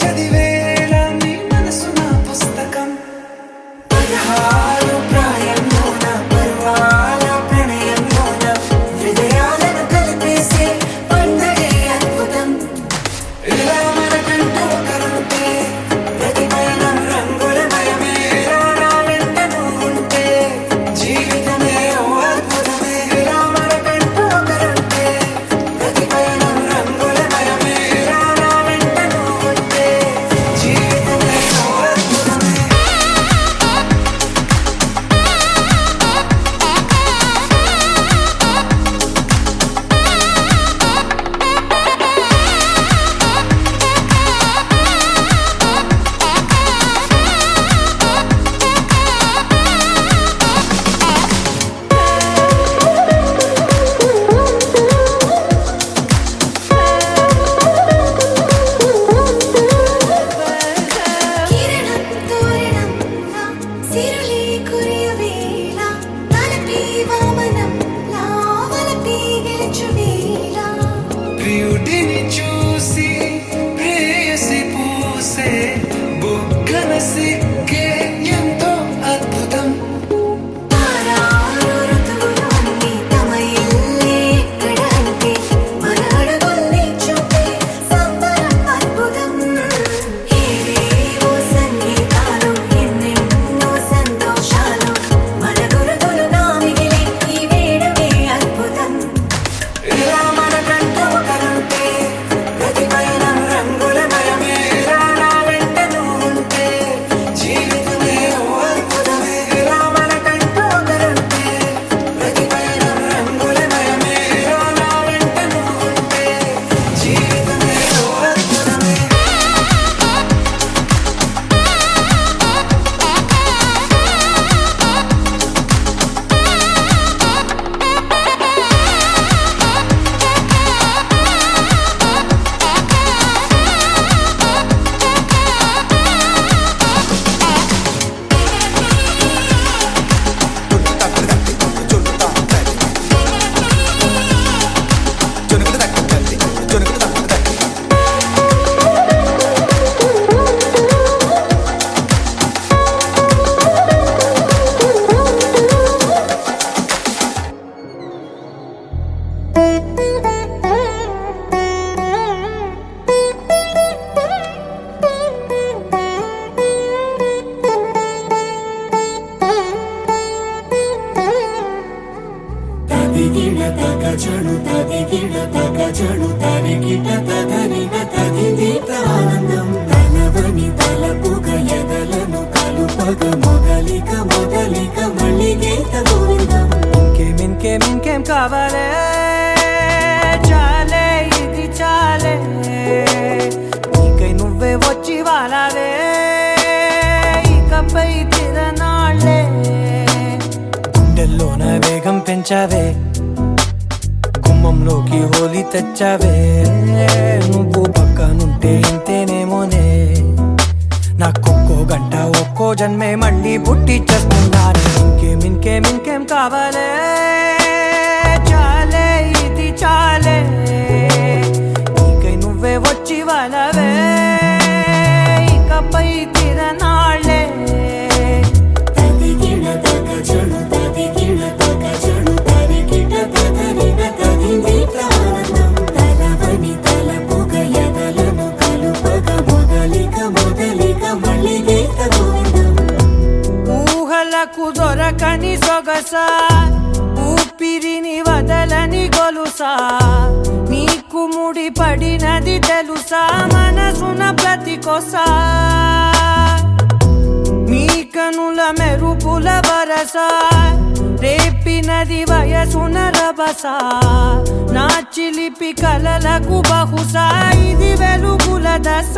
చదివేలా నీ పెంచావే గుమ్మంలోకి హోలీ తెచ్చావే నువ్వు పక్కనుంటే ఇంతేనేమోనే నాకొక్కో గంట ఒక్కో జన్మే మళ్ళీ పుట్టి చేస్తున్నాను ఇంకేం కావాలే చాలే ఇది చాలే నీకై నువ్వే వచ్చి వాళ్ళవే ఇకపై తిరనాళ్ళే ఊహలకు దొరకని సొగసా ఊపిరిని వదలని గొలుసా నీకు ముడి పడినది తెలుసా మనసున ప్రతి కొసా నీ కనుల మెరుపుల వరస రేపినది వయసున రభస నా చిలిపి కలలకు బహుశా ఇది వెలుగుల దశ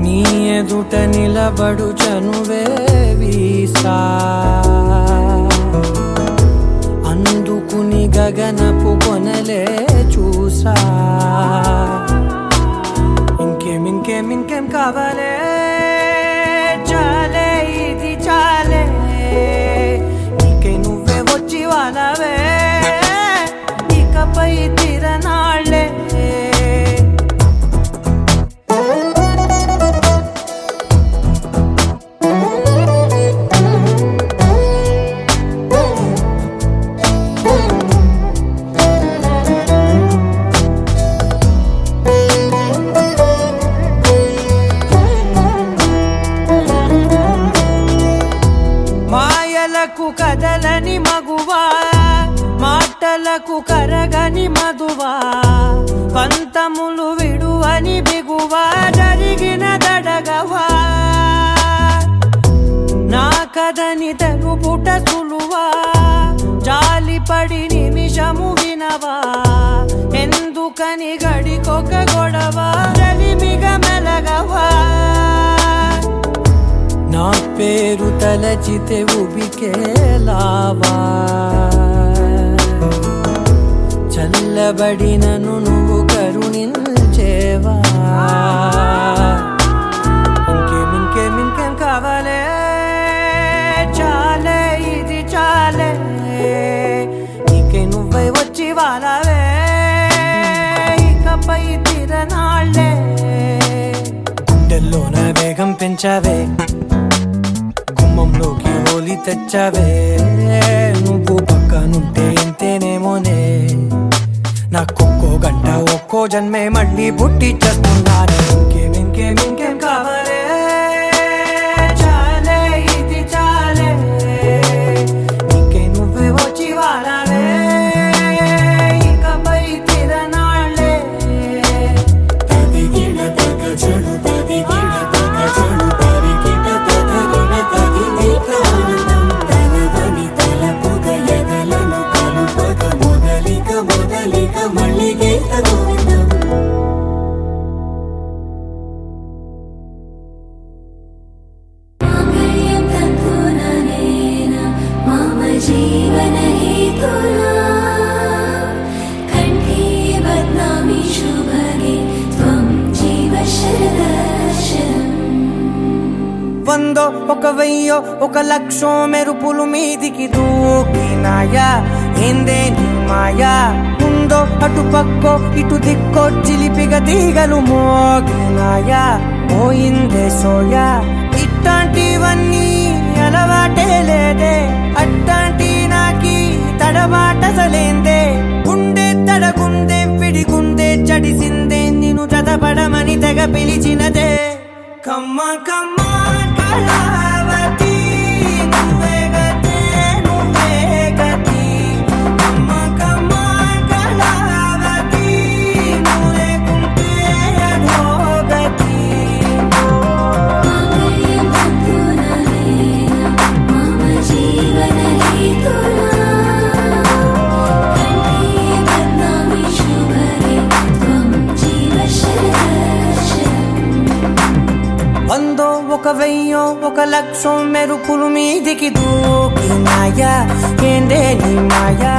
నీ ఎదుట నిలబడు చనువే వీసా అందుకుని గగనపు కొనలే చూసా ఇంకేం కావాలే చాలే ఇది చాలే నీకై నువ్వే వచ్చి వాళ్ళవే ఇకపై తిరనాళ్ళే కదలని మగువా మాటలకు కరగని మధువా పంతములు విడువని బిగువా జరిగిన దడగవా నా కథని తెలుపుట సులువా జాలిపడి నిమిషము వినవా ఎందుకని గడికొక గొడవ రలిమిగ మెలగవా నా పేరు తలచితే ఉబికేలావా చల్లబడినను నువ్వు కరుణించేవా ఇంకేం కావాలే చాలే ఇది చాలే నీకై నువ్వై వచ్చి వాళ్ళవే ఇకపై తిరనాళ్ళే గుండెల్లోన వేగం పెంచావే గుమ్మంలోకి హోలీ తెచ్చావే నువ్వు పక్కనుంటే ఇంతేనేమోనే నాకొక్కో గంట ఒక్కో జన్మే మళ్ళీ పుట్టి చేస్తున్నాను ఇంకేం కావాలే చాలే ఇది చాలే నీకై నువ్వే వచ్చి వాళ్ళవే ఇకపై తిరనాళ్ళే జీవన హేతునా కంఠే బద్నామి శుభగే త్వం జీవ శరదర్శనం వందో ఒక వెయ్యో ఒక లక్షో మెరుపులు మీదికి దూకినాయా ఏందే నీ మాయా ఉందో అటు పక్కో ఇటు దిక్కో చిలిపిగ తీగలు మోగినాయా పోయిందే సోయా ఇట్లాంటివన్నీ అలవాటే లేదే అట్లాంటి నాకి తడబాటసలేందే గుండె తడగుందే విడిగుందే చడిసిందే నిన్ను చదపడమని తెగ పిలిచినదే కమ్మ కమ్మ కళావతి నువ్వే గతే నువ్వే గతి కమ్మ కమ్మ కళావతి నువ్వు లేకుంటే అధోగతి జీవన హేతునా కంఠే బద్నామి శుభగే త్వం జీవ శరదర్శనం వందో ఒక వెయ్యో ఒక లక్షం మెరుపులు మీదికి దూకినాయా ఏందే నీ మాయా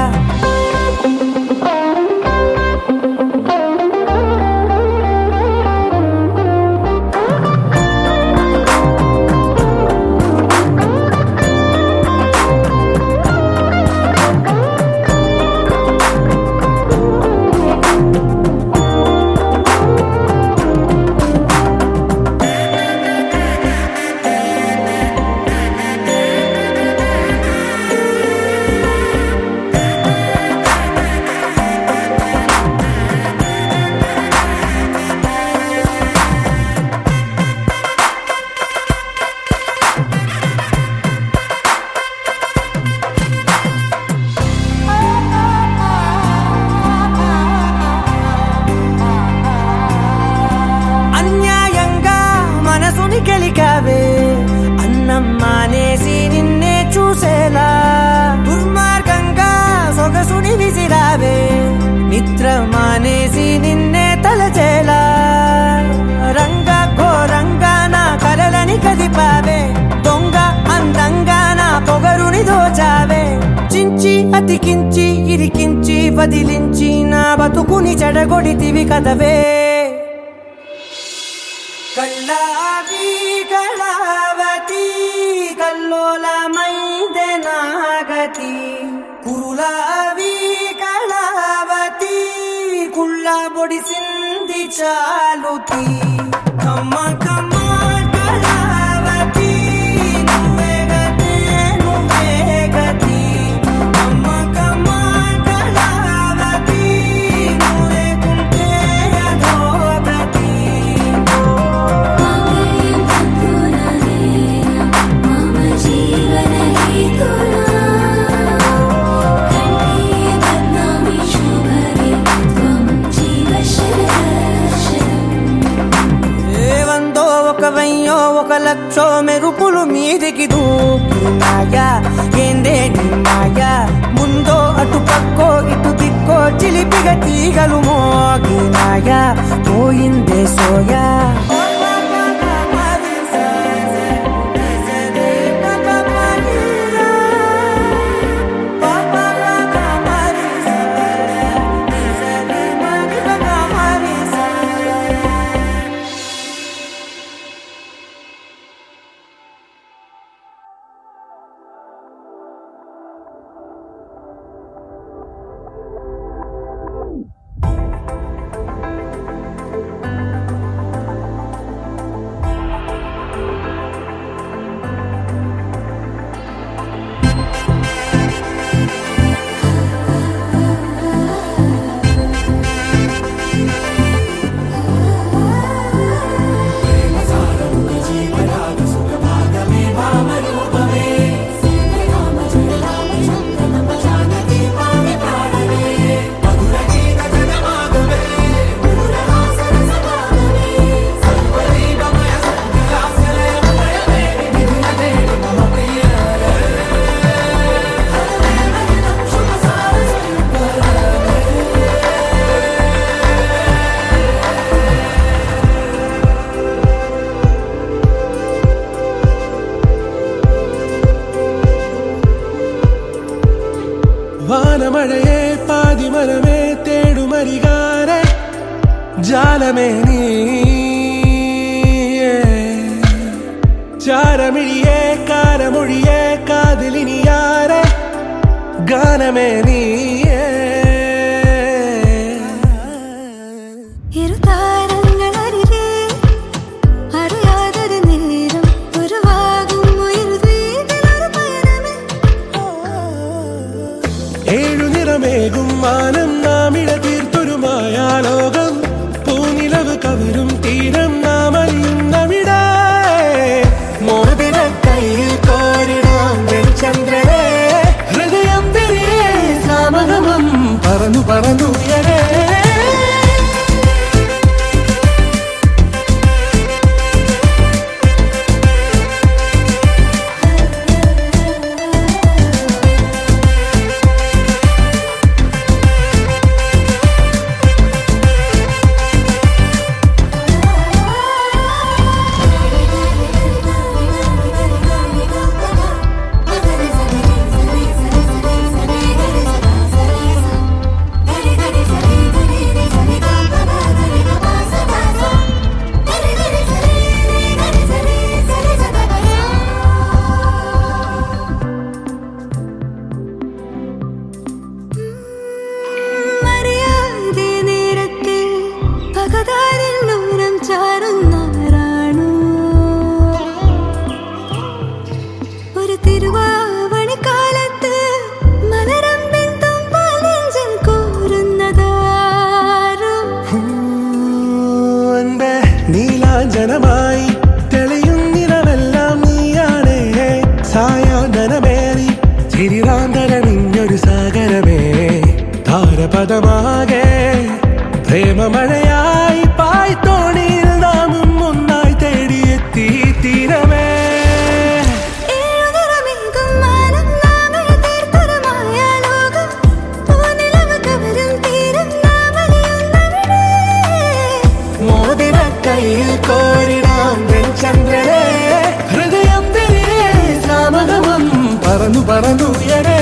గెలికావే అన్నం మానేసి నిన్నే చూసేలా దుర్మార్గంగా సొగసుని విసిరావే నిద్ర మానేసి నిన్నే తలచేలా రంగా ఘోరంగా నా కలలని కదిపావే దొంగ అందంగా నా పొగరుని దోచావే చించి అతికించి ఇరికించి వదిలించి నా బతుకుని చెడగొడితివి కదవే కల్లావి కళావతి కల్లోలమైందే నాగతి కురులావి కళావతి కుళ్ళ బొడిసింది చాలుతి కమ్మ కమ్మ కళావతి నువ్వే గతే నువ్వే గతి కమ్మ కమ్మ కళావతి నువ్వే కుంటే అధోగతి ఒక లక్షో మెరుపులు మీదికి దూకినాయా ఏందే నీ మాయా ముందో అటు పక్కో ఇటు దిక్కో చిలిపిగ తీగలు మోగినాయా పోయిందే సోయా వానమഴయే పాది మనమే తేడు మరిగారే జాలమే നീയേ ചാരമിഴിയേ കാരമൊഴിയേ കാതിലിനിയാരെ ഗാനമേ നീയേ ഏഴുനിറമേകും മാനം നാമിട തീർത്തൊരു മായാലോകം പൂനിലവ് കവരും തീരം നാമലിയുന്നവിട മോതിര കയ്യിൽ കോരിടാം ചന്ദ്രനെ ഹൃദയം തിരികെ സാമഗമം പറന്നു പറന്നുയരേ നീലാഞ്ജനമായി തെളിയുന്നിനമെല്ലാം നീയാണേ സായാഹ്നമേറി ചിരിറാന്തരണിഞ്ഞൊരു സാഗരമേ താരപദമാകെ പ്രേമമഴയായി പായ്ത്തോണിയിൽ നാമും ഒന്നായി തേടിയെത്തി തീരമേ മോതിരക്കൈയിൽ കോരിടാം വെൺചന്ദ്രനെ ഹൃദയം തിരികെ സാമഗമം പറന്നു പറന്നുയരേ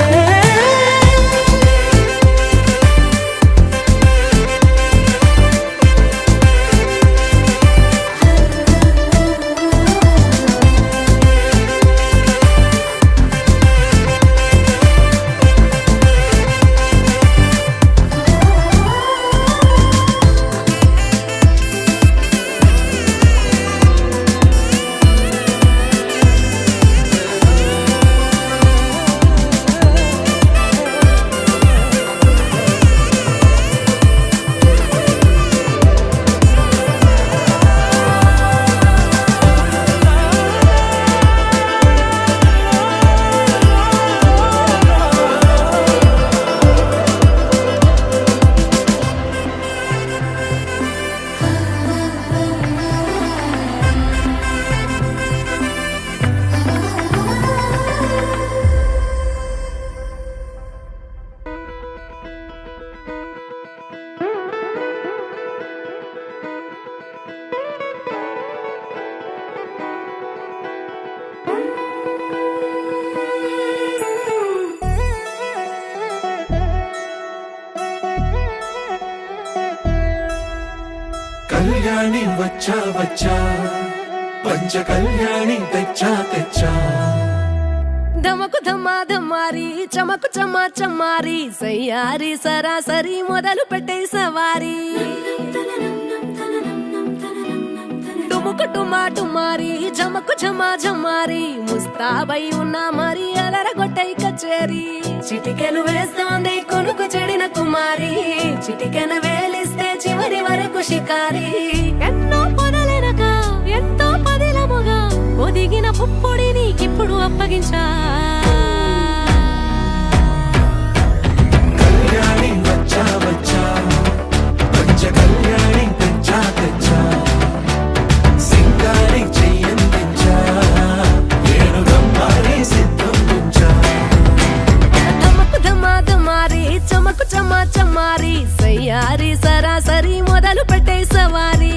కళ్యాణి వచ్చా వచ్చా పంచ కళ్యాణి తెచ్చా తెచ్చా ధమకు ధమ్మా ధమ్మారి చమకు చమ్మా చమ్మారి సయ్యారి సరాసరి మొదలు పెట్టే సవారి టుముకు టుమా టుమారి జమకు ఝమా ఝమారి ముస్తాబై ఉన్నా మరి అలరగొట్టై కచేరి చిటికెలు వేస్తోంది కొనుకు చెడిన కుమారి చిటికెన వేలిస్తే చివరి వరకు షికారి ఎన్నో పొదలెనక ఎంతో పదిలముగా ఒదిగిన పుప్పొడి నీకిప్పుడు అప్పగించా కళ్యాణి వచ్చా వచ్చా పంచ కళ్యాణి తెచ్చా తెచ్చా సింగారి చెయ్యందించా ఏడు గమ్మారి సిద్ధందించా ధమకు ధమా ధమారి చమకు చమ్మా చమ్మారి సయ్యారి సరాసరి మొదలు పెట్టే సవారి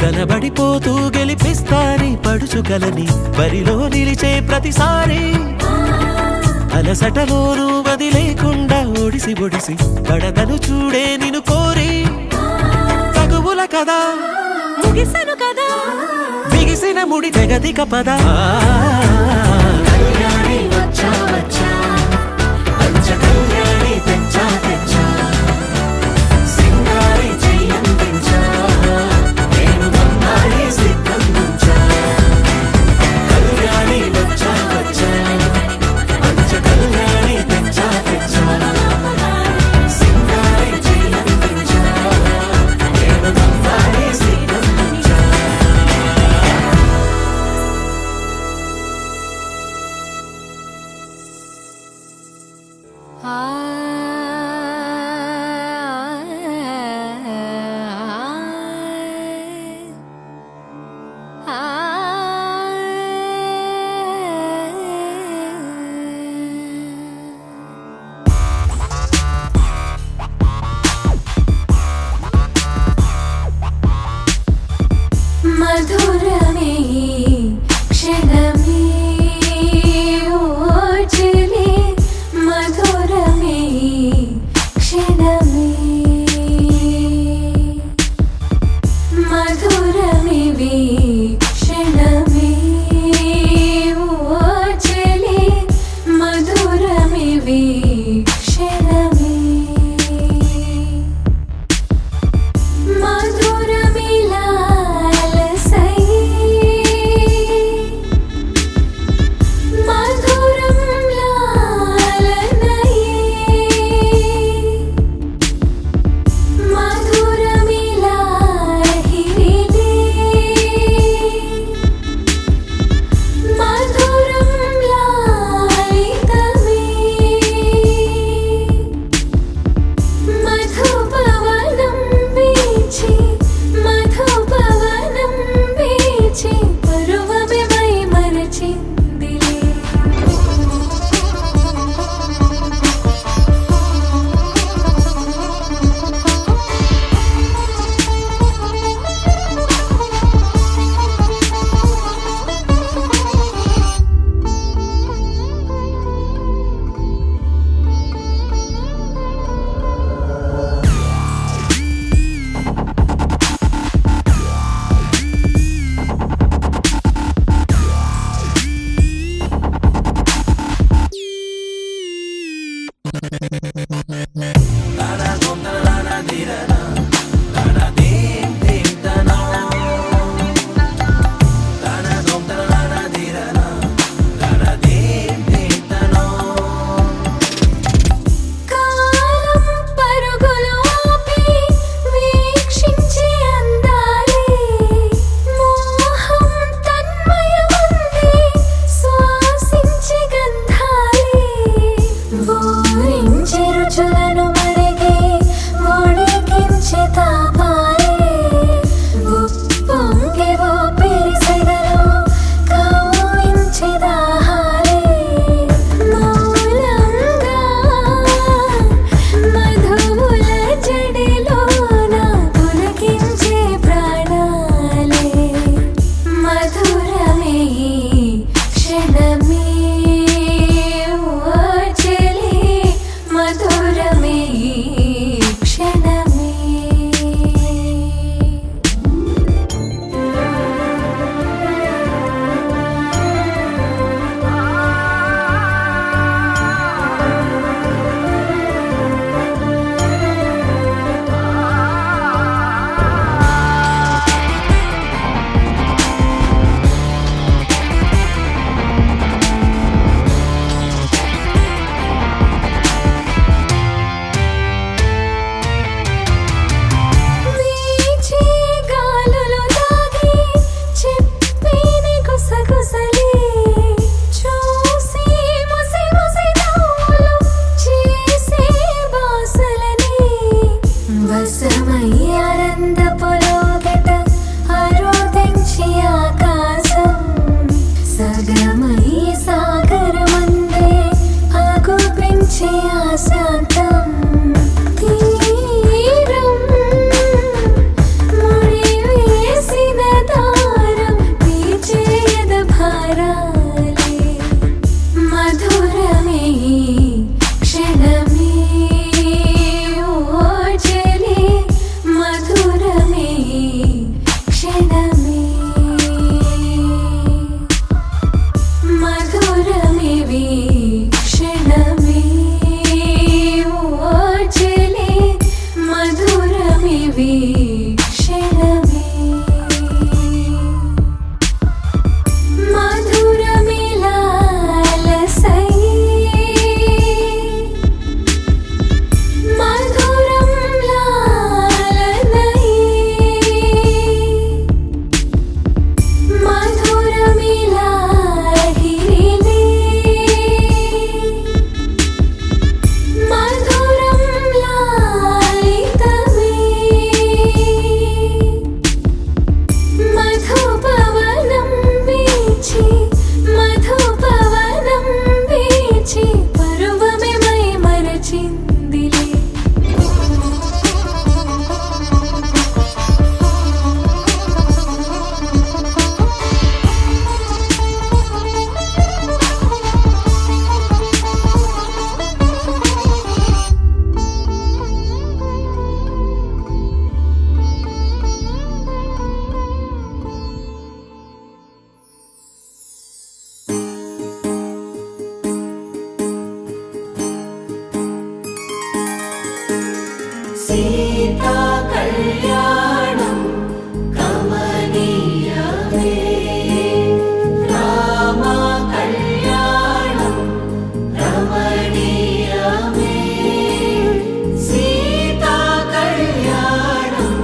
కనబడిపోతూ గెలిపిస్తాని పడుచుకలని బరిలో నిలిచే ప్రతిసారి అలసటలోనూ వదిలేకుండా ఒడిసి ఒడిసి కడదను చూడే నిన్ను కోరి తగువుల కదా ముగిసను కదా బిగిసిన ముడి తెగదిక పద కళ్యాణి వచ్చా వచ్చా పంచ కళ్యాణి తెచ్చా తెచ్చా సింగారి చెయ్యందించా నేను గమ్మారి సిద్ధందించా కళ్యాణి వచ్చా వచ్చా పంచ కళ్యాణి తెచ్చా తెచ్చా సింగారి చెయ్యందించా నేను గమ్మారి సిద్ధందించా వసమయ్యారంద పొలోగట ఆరోదించి ఆకాశం సగమై సాగరమందే ఆగుపించి ఆశాంతం తీరం ముడివేసిన దారం తీర్చేద భారాలే మధురమే క్షణమే ఓజలే మధురమే క్షణమే మధురమే క్షణమే ఓజలే మధురమే క్షణమే మధురమిలాలసై మధురం లాలనై మధురమిలాహిరిలే మధురం లాలితమే మధుపవనం వీచి మధుపవనం వీచి పరువమే మై మరచిందిలే సీతా కళ్యాణం కమనీయమే రామ కళ్యాణం రమణీయమే సీతా కళ్యాణం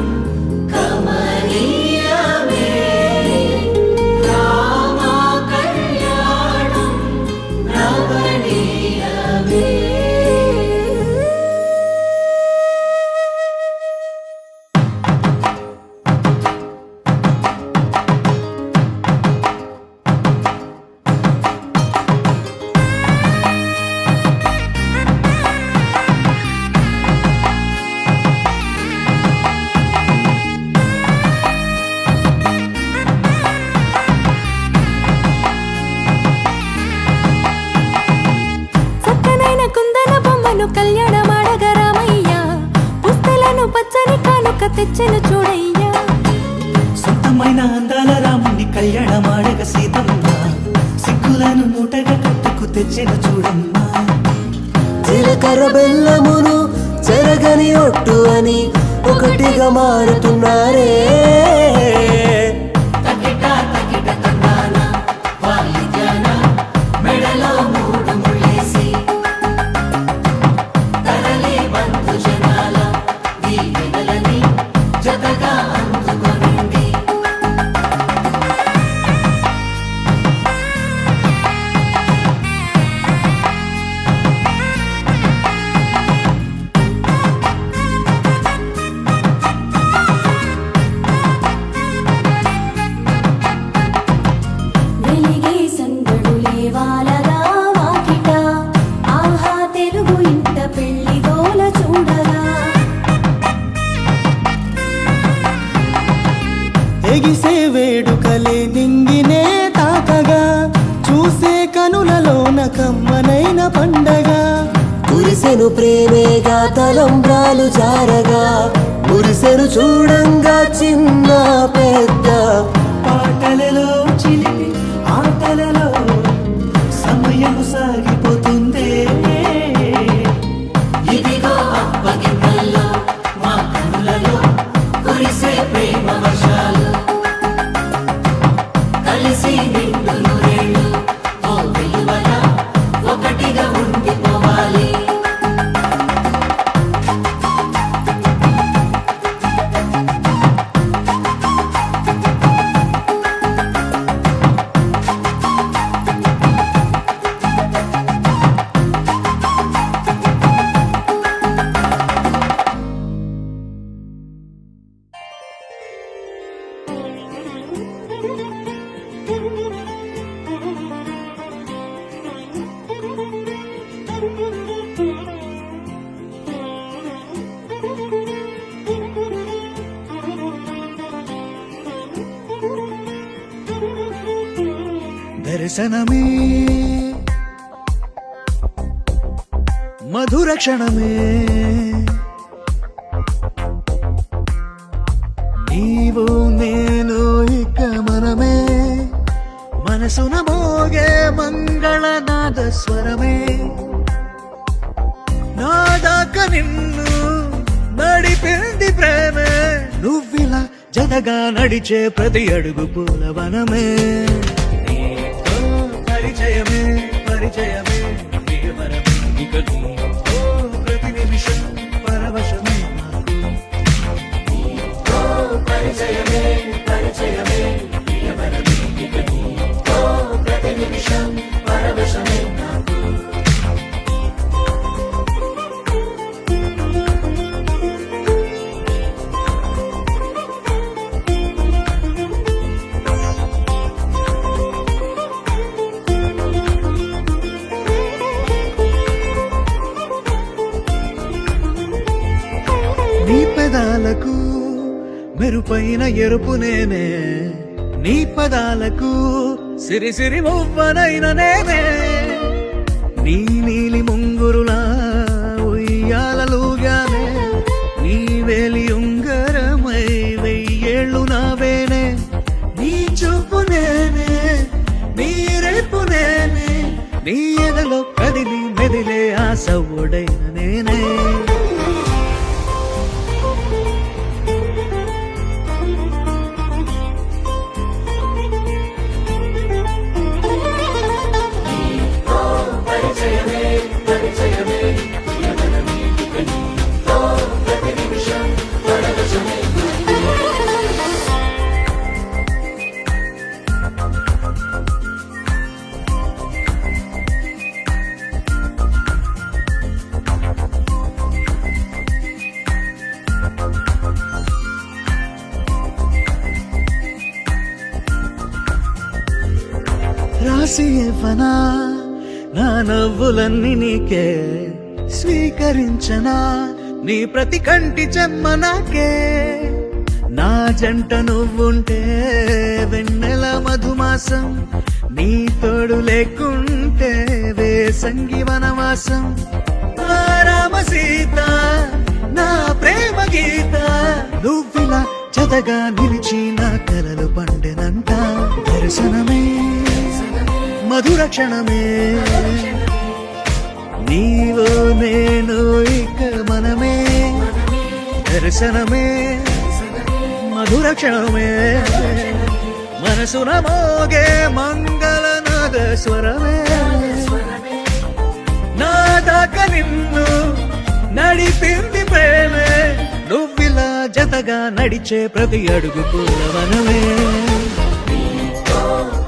కమనీయమే రామ కళ్యాణం రమణీయమే చక్కనైన కుందన బొమ్మను కళ్యాణమాడగ రామయ్య పుస్తలను పచ్చని కానుక తెచ్చెను చూడయ్యా సొంతమైన అందాల రాముని కళ్యాణమాడగ సీతమ్మ సిగ్గులను మూటగా కట్టుకు తెచ్చిన చూడమ్మా జీలకర్ర బెల్లమును చెరగని ఒట్టు అని ఒకటిగా మారుతున్నారే మెడలో మూడు ముళ్ళేసి తరలి బంధు జనాల దీవెనలని జతగా అందుకొనండి వెలిగే సందడులే వాలగా వాకిట ఆహా తెలుగు ఇంట పెళ్లి గోల చూడగా ఎగిసే వేడుకలే నింగినే తాకగా చూసే కనులలోన కమ్మనైన పండగ కురిసెను ప్రేమేగా తలంబ్రాలు జారగా మురిసెను చూడంగా చిన్న పెద్ద పాటలలో చిలిపి ఆటలలో సమయం సాగిపోతుందే ఇదిగో అప్పగింతల్లో మా కనులలో కురిసే ప్రేమ వర్షాలు కలిసి నిండు నూరేళ్ళు ఓ వెలువల ఒకటిగా ఉండిపోవాలి దర్శనమే మధుర క్షణమే నీవు నేను ఇక మనమే మనసున మోగే మంగళనాద స్వరమే నాదాక నిన్ను నడిపింది ప్రేమే నువ్విలా జతగా నడిచే ప్రతి అడుగు పూలవనమే నీతో పరిచయమే పరిచయమే ప్రియవరమే ఇక నీతో ప్రతి నిమిషం పరవశమే నాకు నీతో పరిచయమే పరిచయమే ప్రియవరమే ఇక నీతో ప్రతి నిమిషం పరవశమే నాకు నీ పెదాలకు మెరుపైన ఎరుపు నేనే నీ పదాలకు సిరి సిరి మువ్వనైన నేనే నీ నీలి ముంగురులా ఉయ్యాలలుగానే నీ వేలి ఉంగరమై వెయ్యేళ్ళు నావేనే నీ చూపు నేనే నీ రేపు నేనే నీ ఎదలో కదిలి మెదిలే ఆశ ఒడైన నేనే రాసి ఇవ్వనా నా నవ్వులన్నీ నీకే స్వీకరించనా నీ ప్రతి కంటి చెమ్మ నాకే నా జంట నువ్వుంటే వెన్నెల మధుమాసం నీ తోడు లేకుంటే వేసంగి వనవాసం నా రామ సీత నా ప్రేమ గీత నువ్విలా జతగా నిలిచి నా కలలు పండెనంట దర్శనమే మధుర క్షణమే నీవు నేను ఇక మనమే దర్శనమే మధుర క్షణమే మనసున మోగే మంగళనాద స్వరమే నా దాకా నిన్ను నడిపింది ప్రేమే నువ్విలా జతగా నడిచే ప్రతి అడుగు పూలవనమే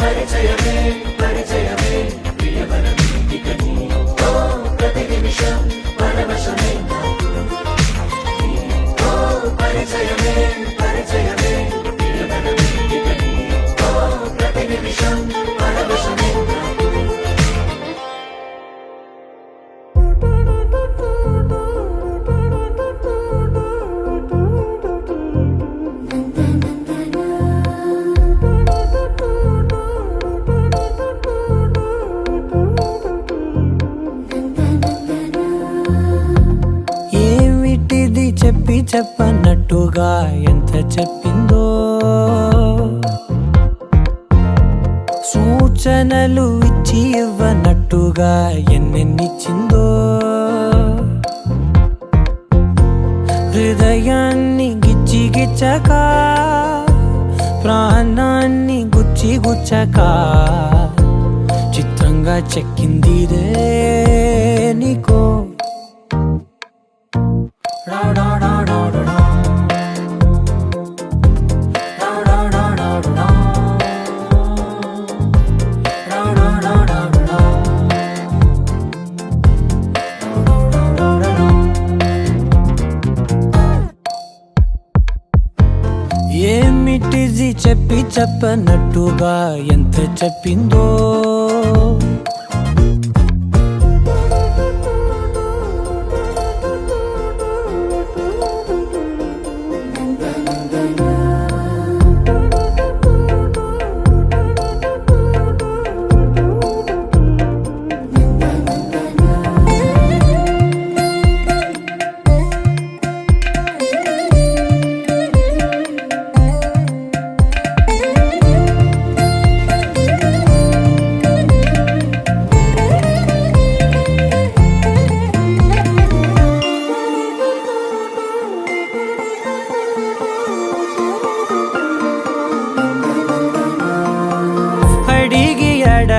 పరిచయమే పరిచయమే ప్రియవరమే ఇక నీతో ప్రతి నిమిషం పరవశమే నీతో పరిచయమే పరిచయమే ప్రియవరమే ఇక నీతో ప్రతి నిమిషం పరవశమే చెప్పి చెప్పన్నట్టుగా ఎంత చెప్పిందో సూచనలు ఇచ్చి ఇవ్వనట్టుగా ఎన్నెన్నిచ్చిందో హృదయాన్ని గిచ్చి గిచ్చక ప్రాణాన్ని గుచ్చి గుచ్చక చిత్రంగా చెక్కిందిదే నీకో ఏమిటిది చెప్పి చెప్పనట్టుగా ఎంత చెప్పిందో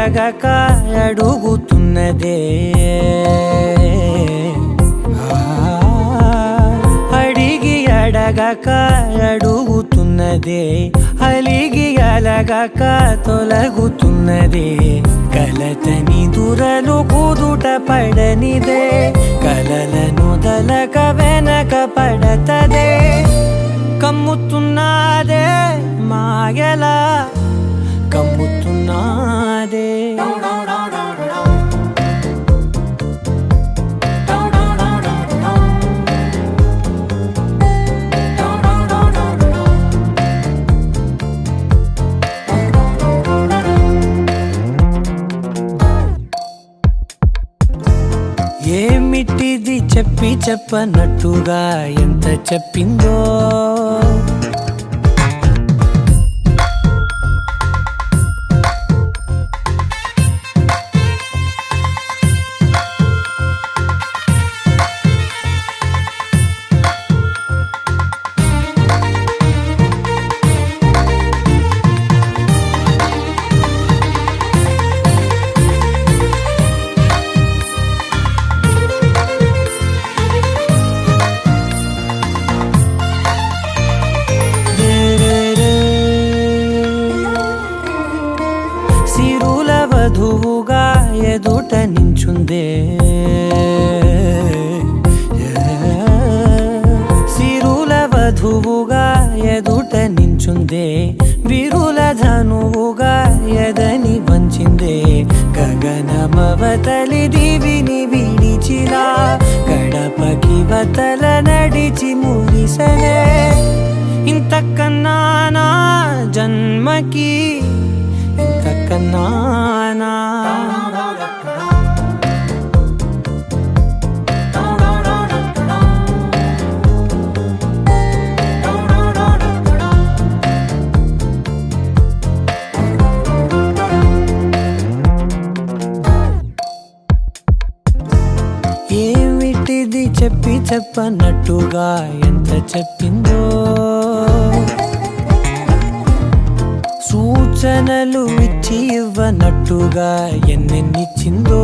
అడగక అడుగుతున్నదే అడిగి అడగక అడుగుతున్నదే అలిగి అలగక తొలగుతున్నదే కలతని దురలు కుదుట పడనిదే కలలను దలక వెనక పడతదే కమ్ముతున్నదే మాయలా కమ్ముతున్నదే ఏమిటిది చెప్పి చెప్పనట్టుగా ఎంత చెప్పిందో సిరుల వధువుగా ఎదుట నించుందే సిరుల వధువుగా ఎదుట నించుందే విరుల ధనువుగా ఎదని వంచిందే గగనమవతలి దివిని విడిచిలా గడపకి వతల నడిచి మురిసనే ఇంతకన్నా నా జన్మకి ఇంతకన్నా ఏమిటిది చెప్పి చెప్పనట్టుగా ఎంత చెప్పిందో సూచనలు ఇచ్చి ఇవ్వనట్టుగా ఎన్నెన్నిచ్చిందో